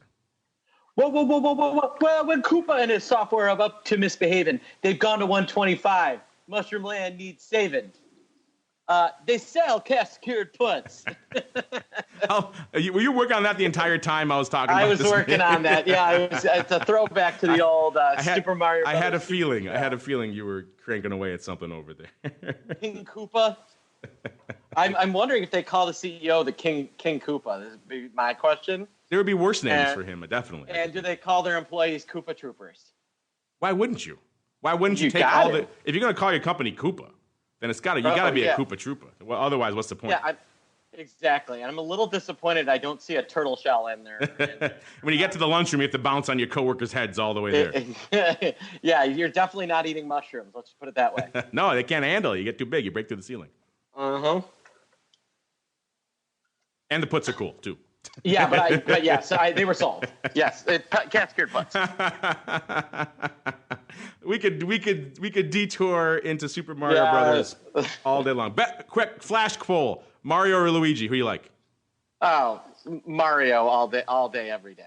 Whoa. Well, when Coupa and his software are up to misbehaving, they've gone to 125. Mushroom Land needs saving. They sell cash secured puts. Were you working on that the entire time I was talking about this? I was working on that. Yeah, it's a throwback to the old Super Mario Brothers. I had a feeling. Yeah. I had a feeling you were cranking away at something over there. King Coupa. I'm wondering if they call the CEO the King Coupa. This would be my question. There would be worse names for him, definitely. And do they call their employees Coupa Troopers? Why wouldn't you? Why wouldn't you take all the? If you're going to call your company Coupa, then you got to be a Coupa Trooper. Well, otherwise, what's the point? Yeah, exactly. And I'm a little disappointed I don't see a turtle shell in there. When you get to the lunchroom, you have to bounce on your coworkers' heads all the way there. Yeah, you're definitely not eating mushrooms. Let's put it that way. No, they can't handle it. You get too big, you break through the ceiling. Uh-huh. And the puts are cool too. Yeah, but yes, they were sold. Yes, cat scared puts. We could detour into Super Mario Brothers all day long. Quick flash poll: Mario or Luigi? Who you like? Oh, Mario all day, every day.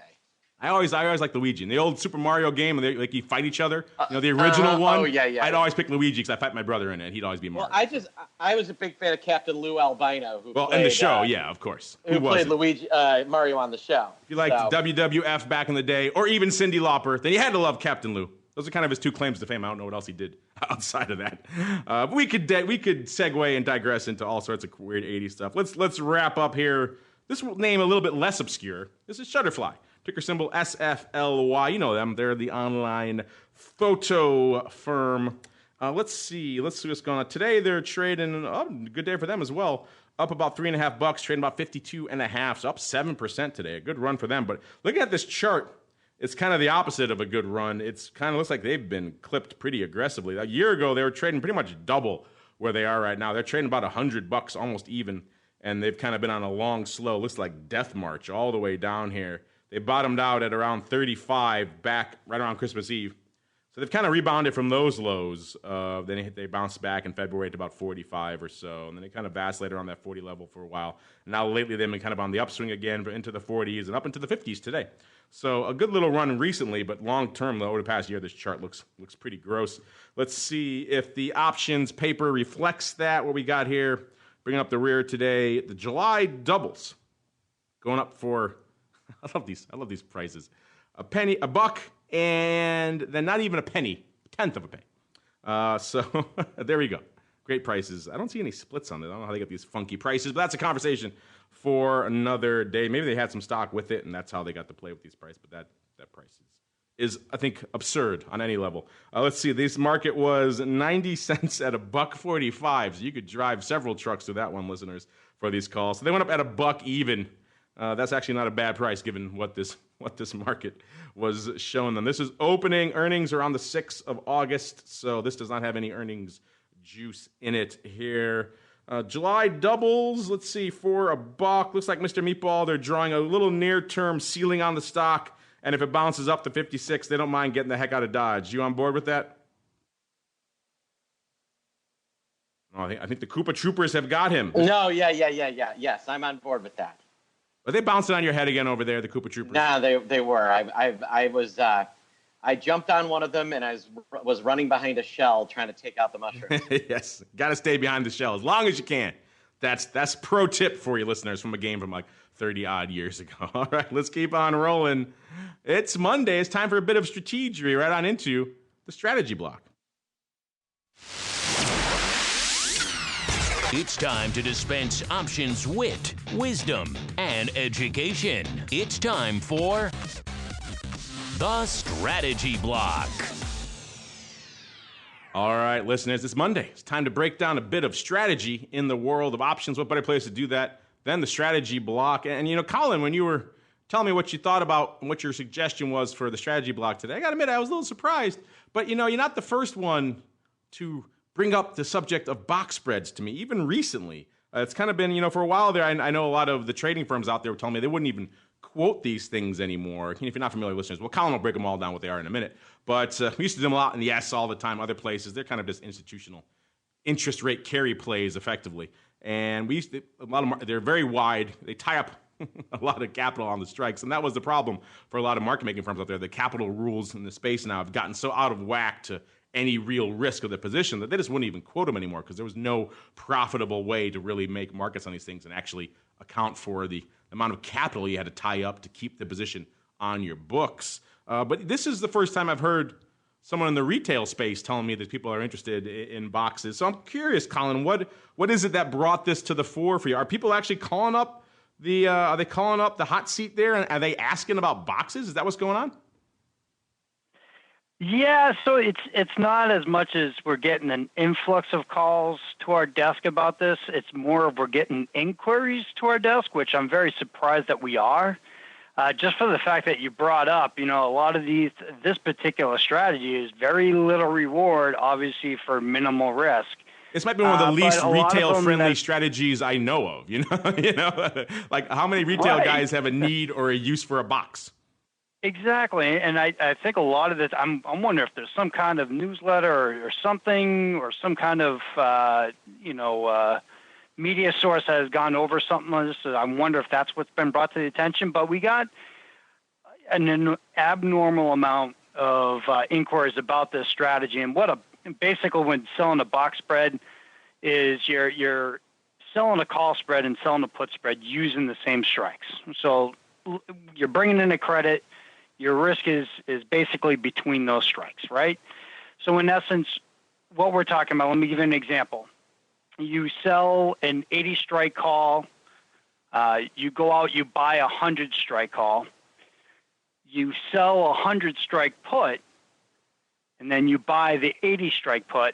I always like Luigi. In the old Super Mario game, and they you fight each other. The original one. Oh yeah. I'd always pick Luigi because I fight my brother in it. He'd always be Mario. Well, I was a big fan of Captain Lou Albino, who played, in the show, of course. Who played Luigi Mario on the show. If you liked WWF back in the day, or even Cyndi Lauper, then you had to love Captain Lou. Those are kind of his two claims to fame. I don't know what else he did outside of that. But we could segue and digress into all sorts of weird 80s stuff. Let's wrap up here. This name a little bit less obscure. This is Shutterfly. Ticker symbol SFLY. You know them. They're the online photo firm. Let's see what's going on. Today they're trading, good day for them as well. Up about $3.50, trading about 52.5, so up 7% today. A good run for them. But looking at this chart, it's kind of the opposite of a good run. It's kind of looks like they've been clipped pretty aggressively. A year ago, they were trading pretty much double where they are right now. They're trading about $100, almost even, and they've kind of been on a long, slow, looks like death march all the way down here. They bottomed out at around 35 back right around Christmas Eve. So they've kind of rebounded from those lows. Then they bounced back in February to about 45 or so. And then they kind of vacillated around that 40 level for a while. And now lately they've been kind of on the upswing again into the 40s and up into the 50s today. So a good little run recently, but long term, though, over the past year, this chart looks pretty gross. Let's see if the options paper reflects that, what we got here. Bringing up the rear today, the July doubles going up for... I love these prices. A penny, a buck, and then not even a penny, a tenth of a penny. So there we go. Great prices. I don't see any splits on it. I don't know how they get these funky prices, but that's a conversation for another day. Maybe they had some stock with it, and that's how they got to play with these prices. But that price is is, I think, absurd on any level. Let's see. This market was 90 cents at $1.45. So you could drive several trucks through that one, listeners, for these calls. So they went up at $1 even. That's actually not a bad price given what this market was showing them. This is opening. Earnings are on the 6th of August, so this does not have any earnings juice in it here. July doubles, let's see, for $1. Looks like Mr. Meatball, they're drawing a little near-term ceiling on the stock, and if it bounces up to 56, they don't mind getting the heck out of Dodge. You on board with that? Oh, I think the Coupa Troopers have got him. No, yeah. Yes, I'm on board with that. Are they bouncing on your head again over there, the Coupa Troopers? Nah, they were. I jumped on one of them and I was running behind a shell trying to take out the mushroom. Yes, got to stay behind the shell as long as you can. That's pro tip for you listeners from a game from like 30 odd years ago. All right, let's keep on rolling. It's Monday. It's time for a bit of strategy. Right on into the strategy block. It's time to dispense options, wit, wisdom, and education. It's time for the Strategy Block. All right, listeners, it's Monday. It's time to break down a bit of strategy in the world of options. What better place to do that than the Strategy Block? And you know, Colin, when you were telling me what you thought about and what your suggestion was for the Strategy Block today, I got to admit, I was a little surprised. But, you know, you're not the first one to bring up the subject of box spreads to me, even recently. It's kind of been, you know, for a while there, I know a lot of the trading firms out there were telling me they wouldn't even quote these things anymore. If you're not familiar with listeners, well, Colin will break them all down what they are in a minute. But we used to do them a lot in the S all the time, other places. They're kind of just institutional interest rate carry plays effectively. And we used to, they're very wide. They tie up a lot of capital on the strikes. And that was the problem for a lot of market making firms out there. The capital rules in the space now have gotten so out of whack to any real risk of the position that they just wouldn't even quote them anymore because there was no profitable way to really make markets on these things and actually account for the amount of capital you had to tie up to keep the position on your books. But this is the first time I've heard someone in the retail space telling me that people are interested in boxes. So I'm curious, Colin, what is it that brought this to the fore for you? Are people actually calling up the hot seat there, and are they asking about boxes? Is that what's going on? Yeah, so it's not as much as we're getting an influx of calls to our desk about this. It's more of we're getting inquiries to our desk, which I'm very surprised that we are. Just for the fact that you brought up, you know, a lot of this particular strategy is very little reward, obviously, for minimal risk. This might be one of the least retail-friendly strategies I know of. You know, like how many retail guys have a need or a use for a box? Exactly, and I think a lot of this, I'm wondering if there's some kind of newsletter or something, or some kind of media source that has gone over something like this. So I wonder if that's what's been brought to the attention. But we got an abnormal amount of inquiries about this strategy, and basically when selling a box spread is you're selling a call spread and selling a put spread using the same strikes. So you're bringing in a credit. Your risk is basically between those strikes, right? So in essence, what we're talking about, let me give you an example. You sell an 80 strike call. You go out, you buy a 100 strike call. You sell a 100 strike put, and then you buy the 80 strike put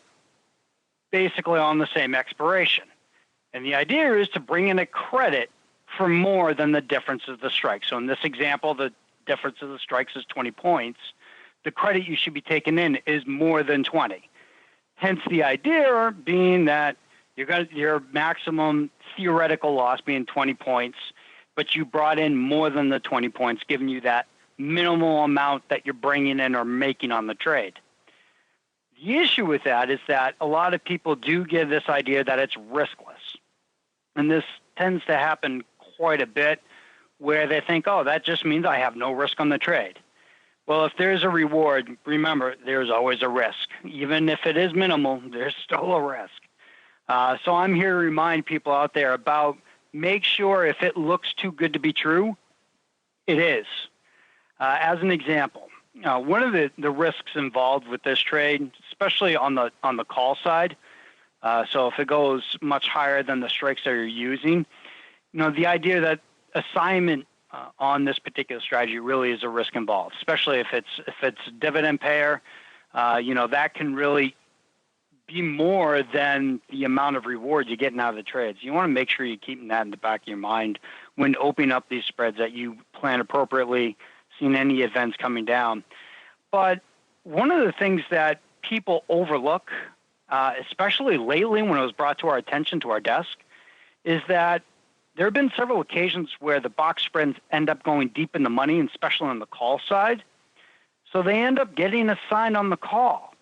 basically on the same expiration. And the idea is to bring in a credit for more than the difference of the strike. So in this example, the difference of the strikes is 20 points. The credit you should be taking in is more than 20. Hence the idea being that you got your maximum theoretical loss being 20 points, but you brought in more than the 20 points, giving you that minimal amount that you're bringing in or making on the trade. The issue with that is that a lot of people do get this idea that it's riskless. And this tends to happen quite a bit, where they think, oh, that just means I have no risk on the trade. Well, if there's a reward, remember, there's always a risk. Even if it is minimal, there's still a risk. So I'm here to remind people out there about make sure if it looks too good to be true, it is. As an example, one of the risks involved with this trade, especially on the call side, so if it goes much higher than the strikes that you're using, you know, the idea that assignment on this particular strategy really is a risk involved, especially if it's a dividend payer. That can really be more than the amount of reward you're getting out of the trades. You want to make sure you're keeping that in the back of your mind when opening up these spreads, that you plan appropriately, seeing any events coming down. But one of the things that people overlook, especially lately when it was brought to our attention, to our desk, is that there have been several occasions where the box spreads end up going deep in the money, and especially on the call side. So they end up getting assigned on the call,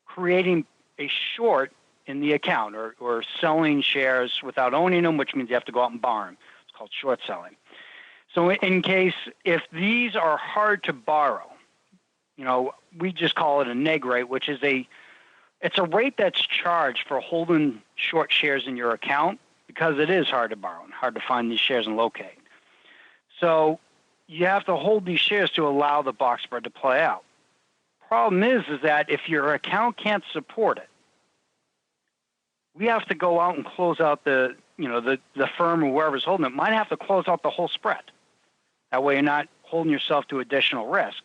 creating a short in the account, or selling shares without owning them, which means you have to go out and borrow them. It's called short selling. So in case, if these are hard to borrow, we just call it a neg rate, which is it's a rate that's charged for holding short shares in your account, because it is hard to borrow and hard to find these shares and locate. So you have to hold these shares to allow the box spread to play out. Problem is that if your account can't support it, we have to go out and close out the firm or whoever's holding it might have to close out the whole spread. That way you're not holding yourself to additional risk.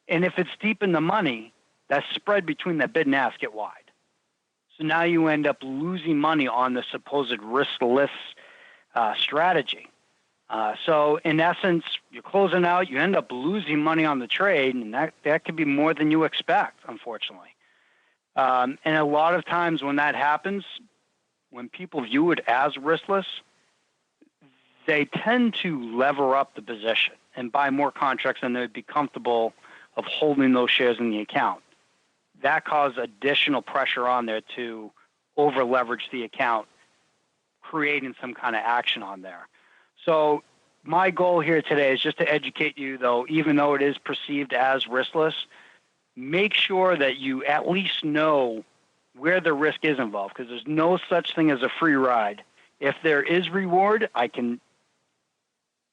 And if it's deep in the money, that spread between the bid and ask get wide. So now you end up losing money on the supposed riskless strategy. So in essence, you're closing out, you end up losing money on the trade, and that could be more than you expect, unfortunately. And a lot of times when that happens, when people view it as riskless, they tend to lever up the position and buy more contracts than they'd be comfortable of holding those shares in the account. That caused additional pressure on there to over-leverage the account, creating some kind of action on there. So my goal here today is just to educate you, though, even though it is perceived as riskless, make sure that you at least know where the risk is involved, because there's no such thing as a free ride. If there is reward, I can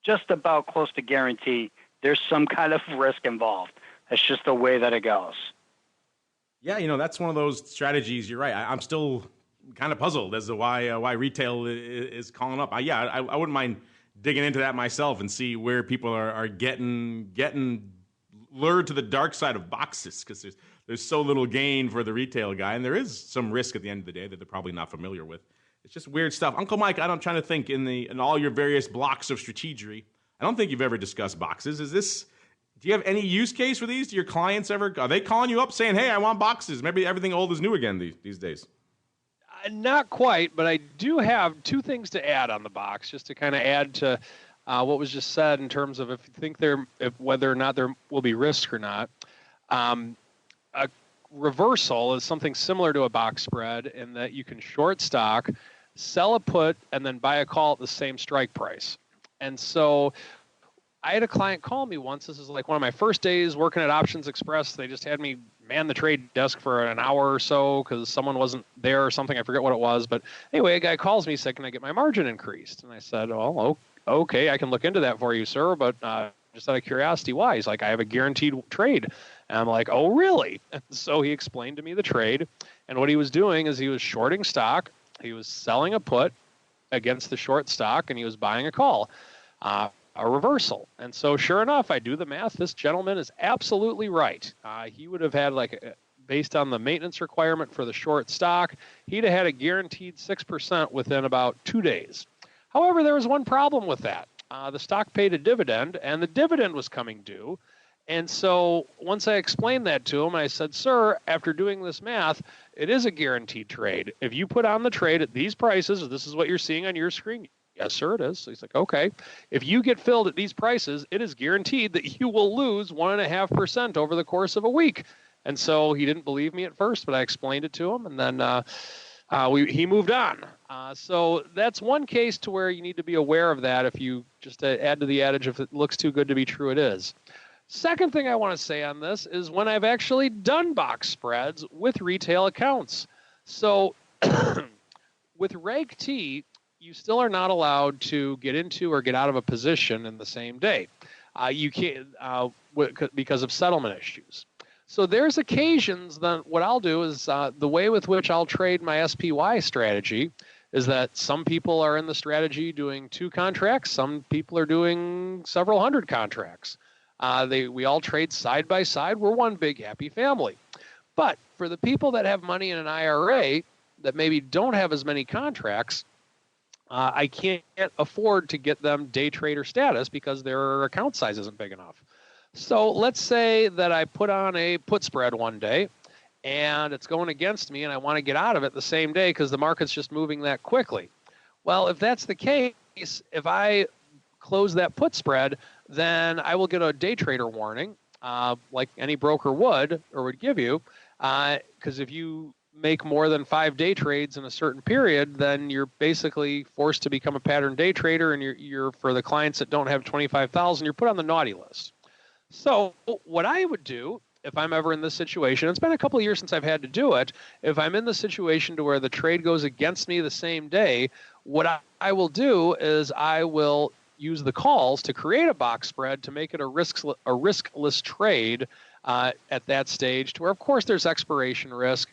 just about close to guarantee there's some kind of risk involved. That's just the way that it goes. Yeah, that's one of those strategies. You're right. I'm still kind of puzzled as to why retail is calling up. I wouldn't mind digging into that myself and see where people are getting lured to the dark side of boxes, because there's so little gain for the retail guy, and there is some risk at the end of the day that they're probably not familiar with. It's just weird stuff. Uncle Mike, I'm trying to think in all your various blocks of strategery, I don't think you've ever discussed boxes. Do you have any use case for these? Do your clients are they calling you up saying, hey, I want boxes? Maybe everything old is new again these days. Not quite, but I do have two things to add on the box, just to kind of add to what was just said in terms of if you think whether or not there will be risk or not. A reversal is something similar to a box spread in that you can short stock, sell a put, and then buy a call at the same strike price. And so I had a client call me once. This is like one of my first days working at Options Express. They just had me man the trade desk for an hour or so because someone wasn't there or something. I forget what it was. But anyway, a guy calls me, said, can I get my margin increased? And I said, well, okay, I can look into that for you, sir. But just out of curiosity, why? He's like, I have a guaranteed trade. And I'm like, oh, really? And so he explained to me the trade. And what he was doing is he was shorting stock. He was selling a put against the short stock, and he was buying a call, a reversal. And so sure enough, I do the math. This gentleman is absolutely right. He would have had, based on the maintenance requirement for the short stock, he'd have had a guaranteed 6% within about 2 days. However, there was one problem with that. The stock paid a dividend, and the dividend was coming due. And so once I explained that to him, I said, sir, after doing this math, it is a guaranteed trade. If you put on the trade at these prices, this is what you're seeing on your screen. Yes, sir, it is. So he's like, okay. If you get filled at these prices, it is guaranteed that you will lose 1.5% over the course of a week. And so he didn't believe me at first, but I explained it to him, and then he moved on. So that's one case to where you need to be aware of that. If you just add to the adage, if it looks too good to be true, it is. Second thing I want to say on this is when I've actually done box spreads with retail accounts. So with Reg T, you still are not allowed to get into or get out of a position in the same day. You can't because of settlement issues. So there's occasions that what I'll do is the way with which I'll trade my SPY strategy is that some people are in the strategy doing 2 contracts. Some people are doing several hundred contracts. We all trade side by side. We're one big happy family. But for the people that have money in an IRA that maybe don't have as many contracts, I can't afford to get them day trader status because their account size isn't big enough. So let's say that I put on a put spread one day and it's going against me and I want to get out of it the same day because the market's just moving that quickly. Well, if that's the case, if I close that put spread, then I will get a day trader warning, like any broker would or would give you, because if you make more than 5 day trades in a certain period, then you're basically forced to become a pattern day trader, and you're for the clients that don't have 25,000, you're put on the naughty list. So what I would do if I'm ever in this situation, it's been a couple of years since I've had to do it, if I'm in the situation to where the trade goes against me the same day, what I will do is I will use the calls to create a box spread to make it a riskless trade at that stage, to where, of course, there's expiration risk,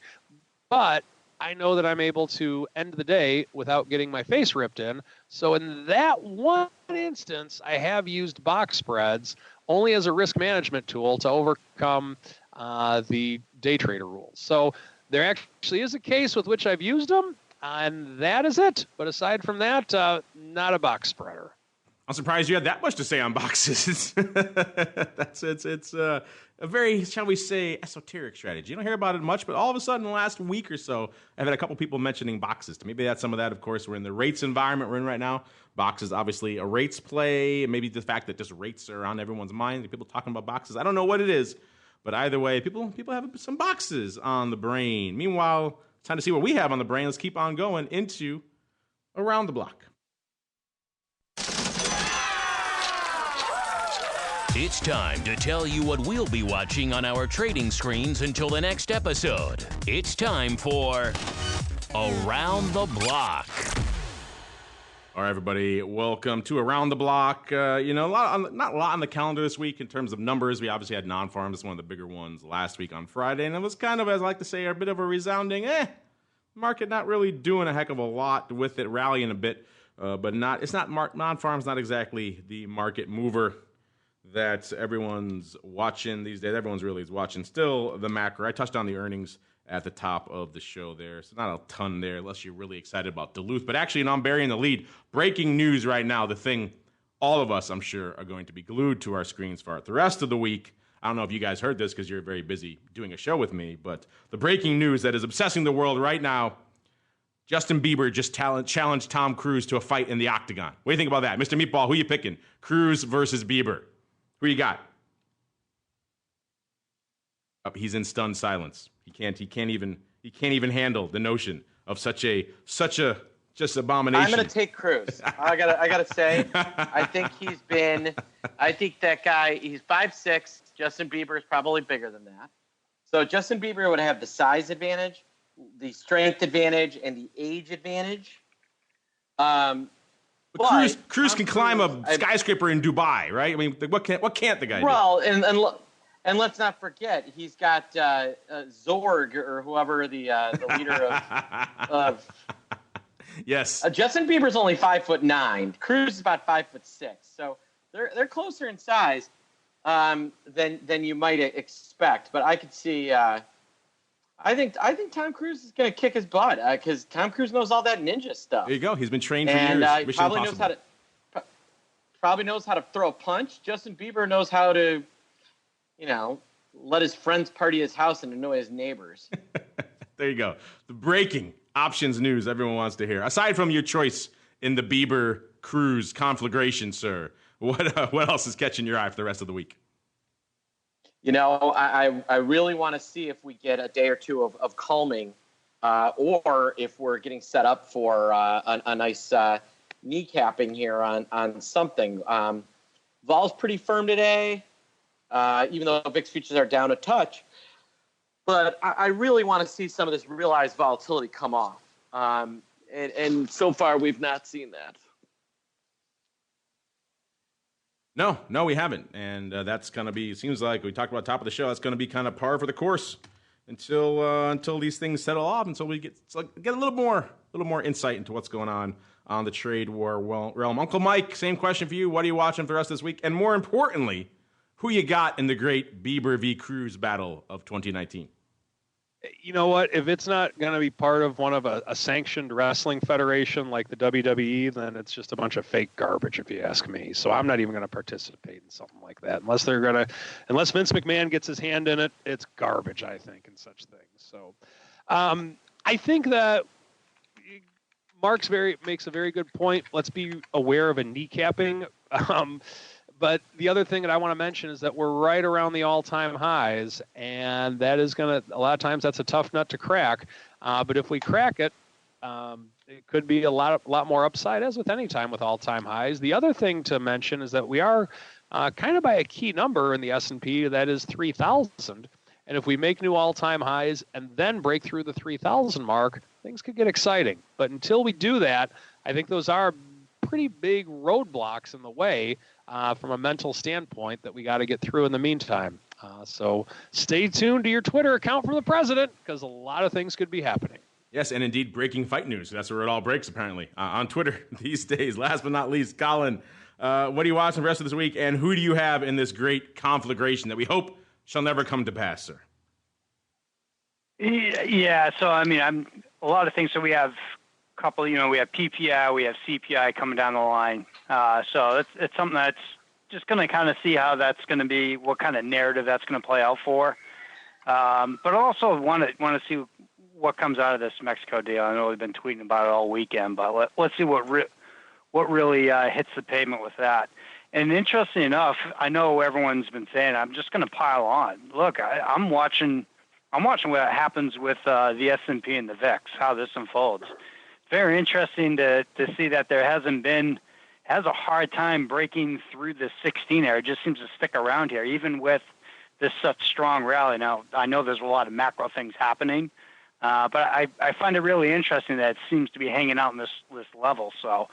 but I know that I'm able to end the day without getting my face ripped in. So in that one instance, I have used box spreads only as a risk management tool to overcome the day trader rules. So there actually is a case with which I've used them, and that is it. But aside from that, not a box spreader. I'm surprised you had that much to say on boxes. It's a very, shall we say, esoteric strategy. You don't hear about it much, but all of a sudden, in the last week or so, I've had a couple people mentioning boxes. Maybe that's some of that. Of course, we're in the rates environment we're in right now. Boxes, obviously, a rates play. Maybe the fact that just rates are on everyone's mind. People talking about boxes. I don't know what it is, but either way, people have some boxes on the brain. Meanwhile, it's time to see what we have on the brain. Let's keep on going into Around the Block. It's time to tell you what we'll be watching on our trading screens until the next episode. It's time for Around the Block. All right, everybody, welcome to Around the Block. Not a lot on the calendar this week in terms of numbers. We obviously had non-farm. It's one of the bigger ones last week on Friday, and it was kind of, as I like to say, a bit of a resounding, market not really doing a heck of a lot with it, rallying a bit, but non-farm's not exactly the market mover that everyone's watching these days. Everyone's really is watching still the macro. I touched on the earnings at the top of the show there, so not a ton there unless you're really excited about Duluth. But actually, I'm burying the lead. Breaking news right now, the thing all of us, I'm sure, are going to be glued to our screens for the rest of the week. I don't know if you guys heard this because you're very busy doing a show with me, but the breaking news that is obsessing the world right now, Justin Bieber just challenged Tom Cruise to a fight in the octagon. What do you think about that? Mr. Meatball, who you picking? Cruise versus Bieber. Who you got? Oh, he's in stunned silence. He can't even handle the notion of such a just abomination. I'm gonna take Cruise. I gotta say, I think that guy, he's 5'6". Justin Bieber is probably bigger than that. So Justin Bieber would have the size advantage, the strength advantage, and the age advantage. But Cruise can climb a skyscraper in Dubai, right? I mean, what can't the guy do? Well, and let's not forget, he's got Zorg or whoever the leader of yes. Justin Bieber's only 5'9". Cruise is about 5'6". So they're closer in size than you might expect. But I could see. I think Tom Cruise is going to kick his butt because Tom Cruise knows all that ninja stuff. There you go. He's been trained for years. He probably knows how to throw a punch. Justin Bieber knows how to, let his friends party at his house and annoy his neighbors. There you go. The breaking options news everyone wants to hear. Aside from your choice in the Bieber Cruise conflagration, sir, what else is catching your eye for the rest of the week? I really want to see if we get a day or two of calming, or if we're getting set up for a nice kneecapping here on something. Vol's pretty firm today, even though VIX futures are down a touch. But I really want to see some of this realized volatility come off. And so far, we've not seen that. No, we haven't. And that's going to be, seems like we talked about top of the show, that's going to be kind of par for the course until these things settle off, until we get a little more insight into what's going on the trade war realm. Uncle Mike, same question for you. What are you watching for the rest of this week? And more importantly, who you got in the great Bieber v. Cruz battle of 2019? You know what? If it's not going to be part of one of a sanctioned wrestling federation like the WWE, then it's just a bunch of fake garbage, if you ask me. So I'm not even going to participate in something like that unless Vince McMahon gets his hand in it. It's garbage, I think, and such things. So I think that Mark's makes a very good point. Let's be aware of a kneecapping. But the other thing that I want to mention is that we're right around the all-time highs, and that is a lot of times that's a tough nut to crack. But if we crack it, it could be a lot more upside, as with any time with all-time highs. The other thing to mention is that we are kind of by a key number in the S&P, that is 3,000. And if we make new all-time highs and then break through the 3,000 mark, things could get exciting. But until we do that, I think those are pretty big roadblocks in the way from a mental standpoint that we got to get through in the meantime. So stay tuned to your Twitter account from the president, because a lot of things could be happening. Yes, and indeed breaking fight news. That's where it all breaks, apparently, on Twitter these days. Last but not least, Colin, what are you watching the rest of this week, and who do you have in this great conflagration that we hope shall never come to pass, sir? Yeah, so, I mean, a lot of things. So we have couple, we have PPI, we have CPI coming down the line. So it's something that's just going to kind of see how that's going to be, what kind of narrative that's going to play out for. But I also want to see what comes out of this Mexico deal. I know we've been tweeting about it all weekend, but let's see what really hits the pavement with that. And interesting enough, I know everyone's been saying, I'm just going to pile on. Look, I'm watching what happens with the S&P and the VIX, how this unfolds. Very interesting to see that there has a hard time breaking through the 16 area. It just seems to stick around here, even with this such strong rally. Now, I know there's a lot of macro things happening, but I find it really interesting that it seems to be hanging out in this level. So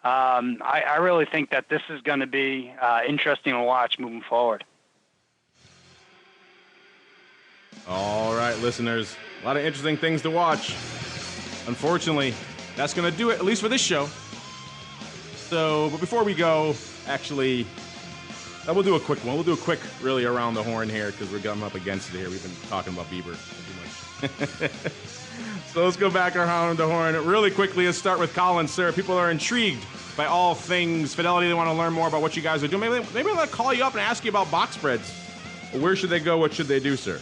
I really think that this is going to be interesting to watch moving forward. All right, listeners, a lot of interesting things to watch. Unfortunately, that's going to do it, at least for this show. So, but before we go, actually, we'll do a quick one. We'll do a quick, really, around the horn here, because we're coming up against it here. We've been talking about Bieber too much. So let's go back around the horn really quickly. Let's start with Colin, sir. People are intrigued by all things Fidelity. They want to learn more about what you guys are doing. Maybe they'll call you up and ask you about box spreads. Where should they go? What should they do, sir?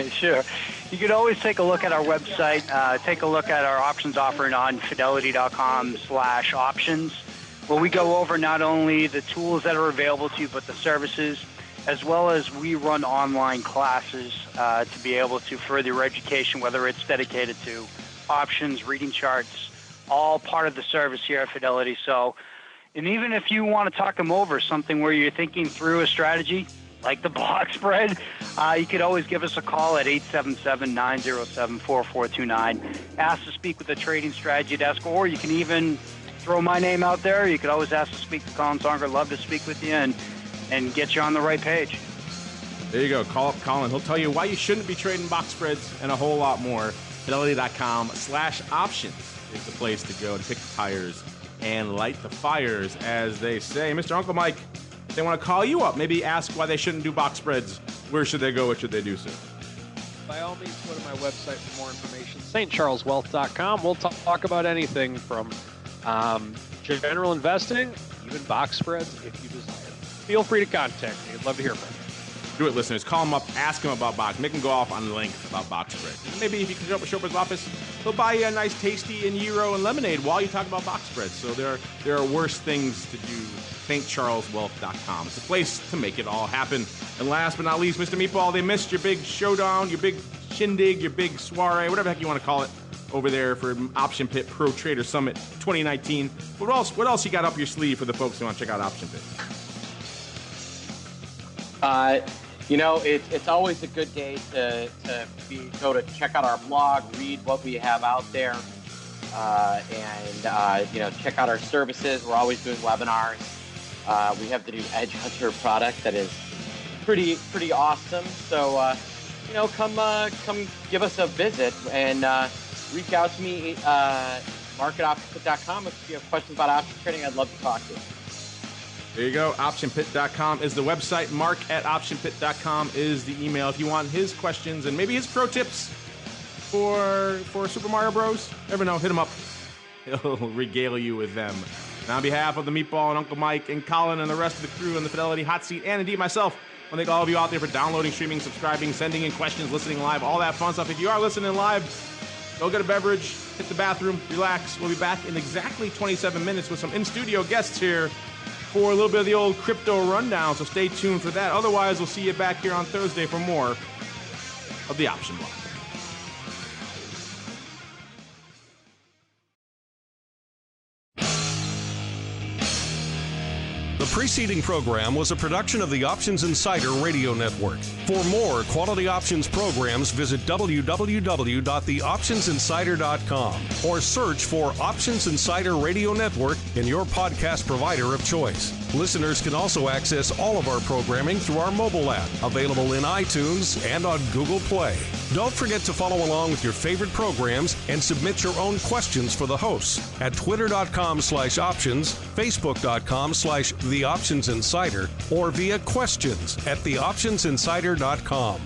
Sure. You could always take a look at our website, take a look at our options offering on fidelity.com/options, where we go over not only the tools that are available to you, but the services, as well as we run online classes to be able to further your education, whether it's dedicated to options, reading charts, all part of the service here at Fidelity. So, and even if you want to talk them over, something where you're thinking through a strategy, like the block spread, you could always give us a call at 877-907-4429. Ask to speak with the trading strategy desk, or you can even throw my name out there. You could always ask to speak to Colin Songer. Love to speak with you and get you on the right page. There you go. Call up Colin. He'll tell you why you shouldn't be trading box spreads and a whole lot more. Fidelity.com/options is the place to go to kick the tires and light the fires, as they say. Mr. Uncle Mike, they want to call you up, maybe ask why they shouldn't do box spreads. Where should they go? What should they do, sir? By all means, go to my website for more information, stcharleswealth.com. We'll talk about anything from general investing, even box spreads, if you desire. Feel free to contact me. I'd love to hear from you. Do it, listeners. Call him up, ask him about box. Make him go off on length about box spreads. Maybe if you can show up at his office, he'll buy you a nice tasty and gyro and lemonade while you talk about box spreads. So there are worse things to do. stcharleswealth.com. It's a place to make it all happen. And last but not least, Mr. Meatball, they missed your big showdown, your big shindig, your big soiree, whatever the heck you want to call it, over there for Option Pit Pro Trader Summit 2019. What else you got up your sleeve for the folks who want to check out Option Pit? It's always a good day to go to check out our blog, read what we have out there, and check out our services. We're always doing webinars. We have the new Edge Hunter product that is pretty awesome. So come give us a visit and reach out to me, Mark at optionpit.com. If you have questions about option trading, I'd love to talk to you. There you go. OptionPit.com is the website. Mark at OptionPit.com is the email. If you want his questions and maybe his pro tips for Super Mario Bros., never know, hit him up. He'll regale you with them. And on behalf of the Meatball and Uncle Mike and Colin and the rest of the crew and the Fidelity Hot Seat and indeed myself, I thank all of you out there for downloading, streaming, subscribing, sending in questions, listening live, all that fun stuff. If you are listening live, go get a beverage, hit the bathroom, relax. We'll be back in exactly 27 minutes with some in-studio guests here for a little bit of the old crypto rundown, so stay tuned for that. Otherwise, we'll see you back here on Thursday for more of the Option Block. The preceding program was a production of the Options Insider Radio Network. For more quality options programs, visit www.theoptionsinsider.com or search for Options Insider Radio Network in your podcast provider of choice. Listeners can also access all of our programming through our mobile app, available in iTunes and on Google Play. Don't forget to follow along with your favorite programs and submit your own questions for the hosts at twitter.com/options, facebook.com/theoptionsinsider, or via questions at theoptionsinsider.com.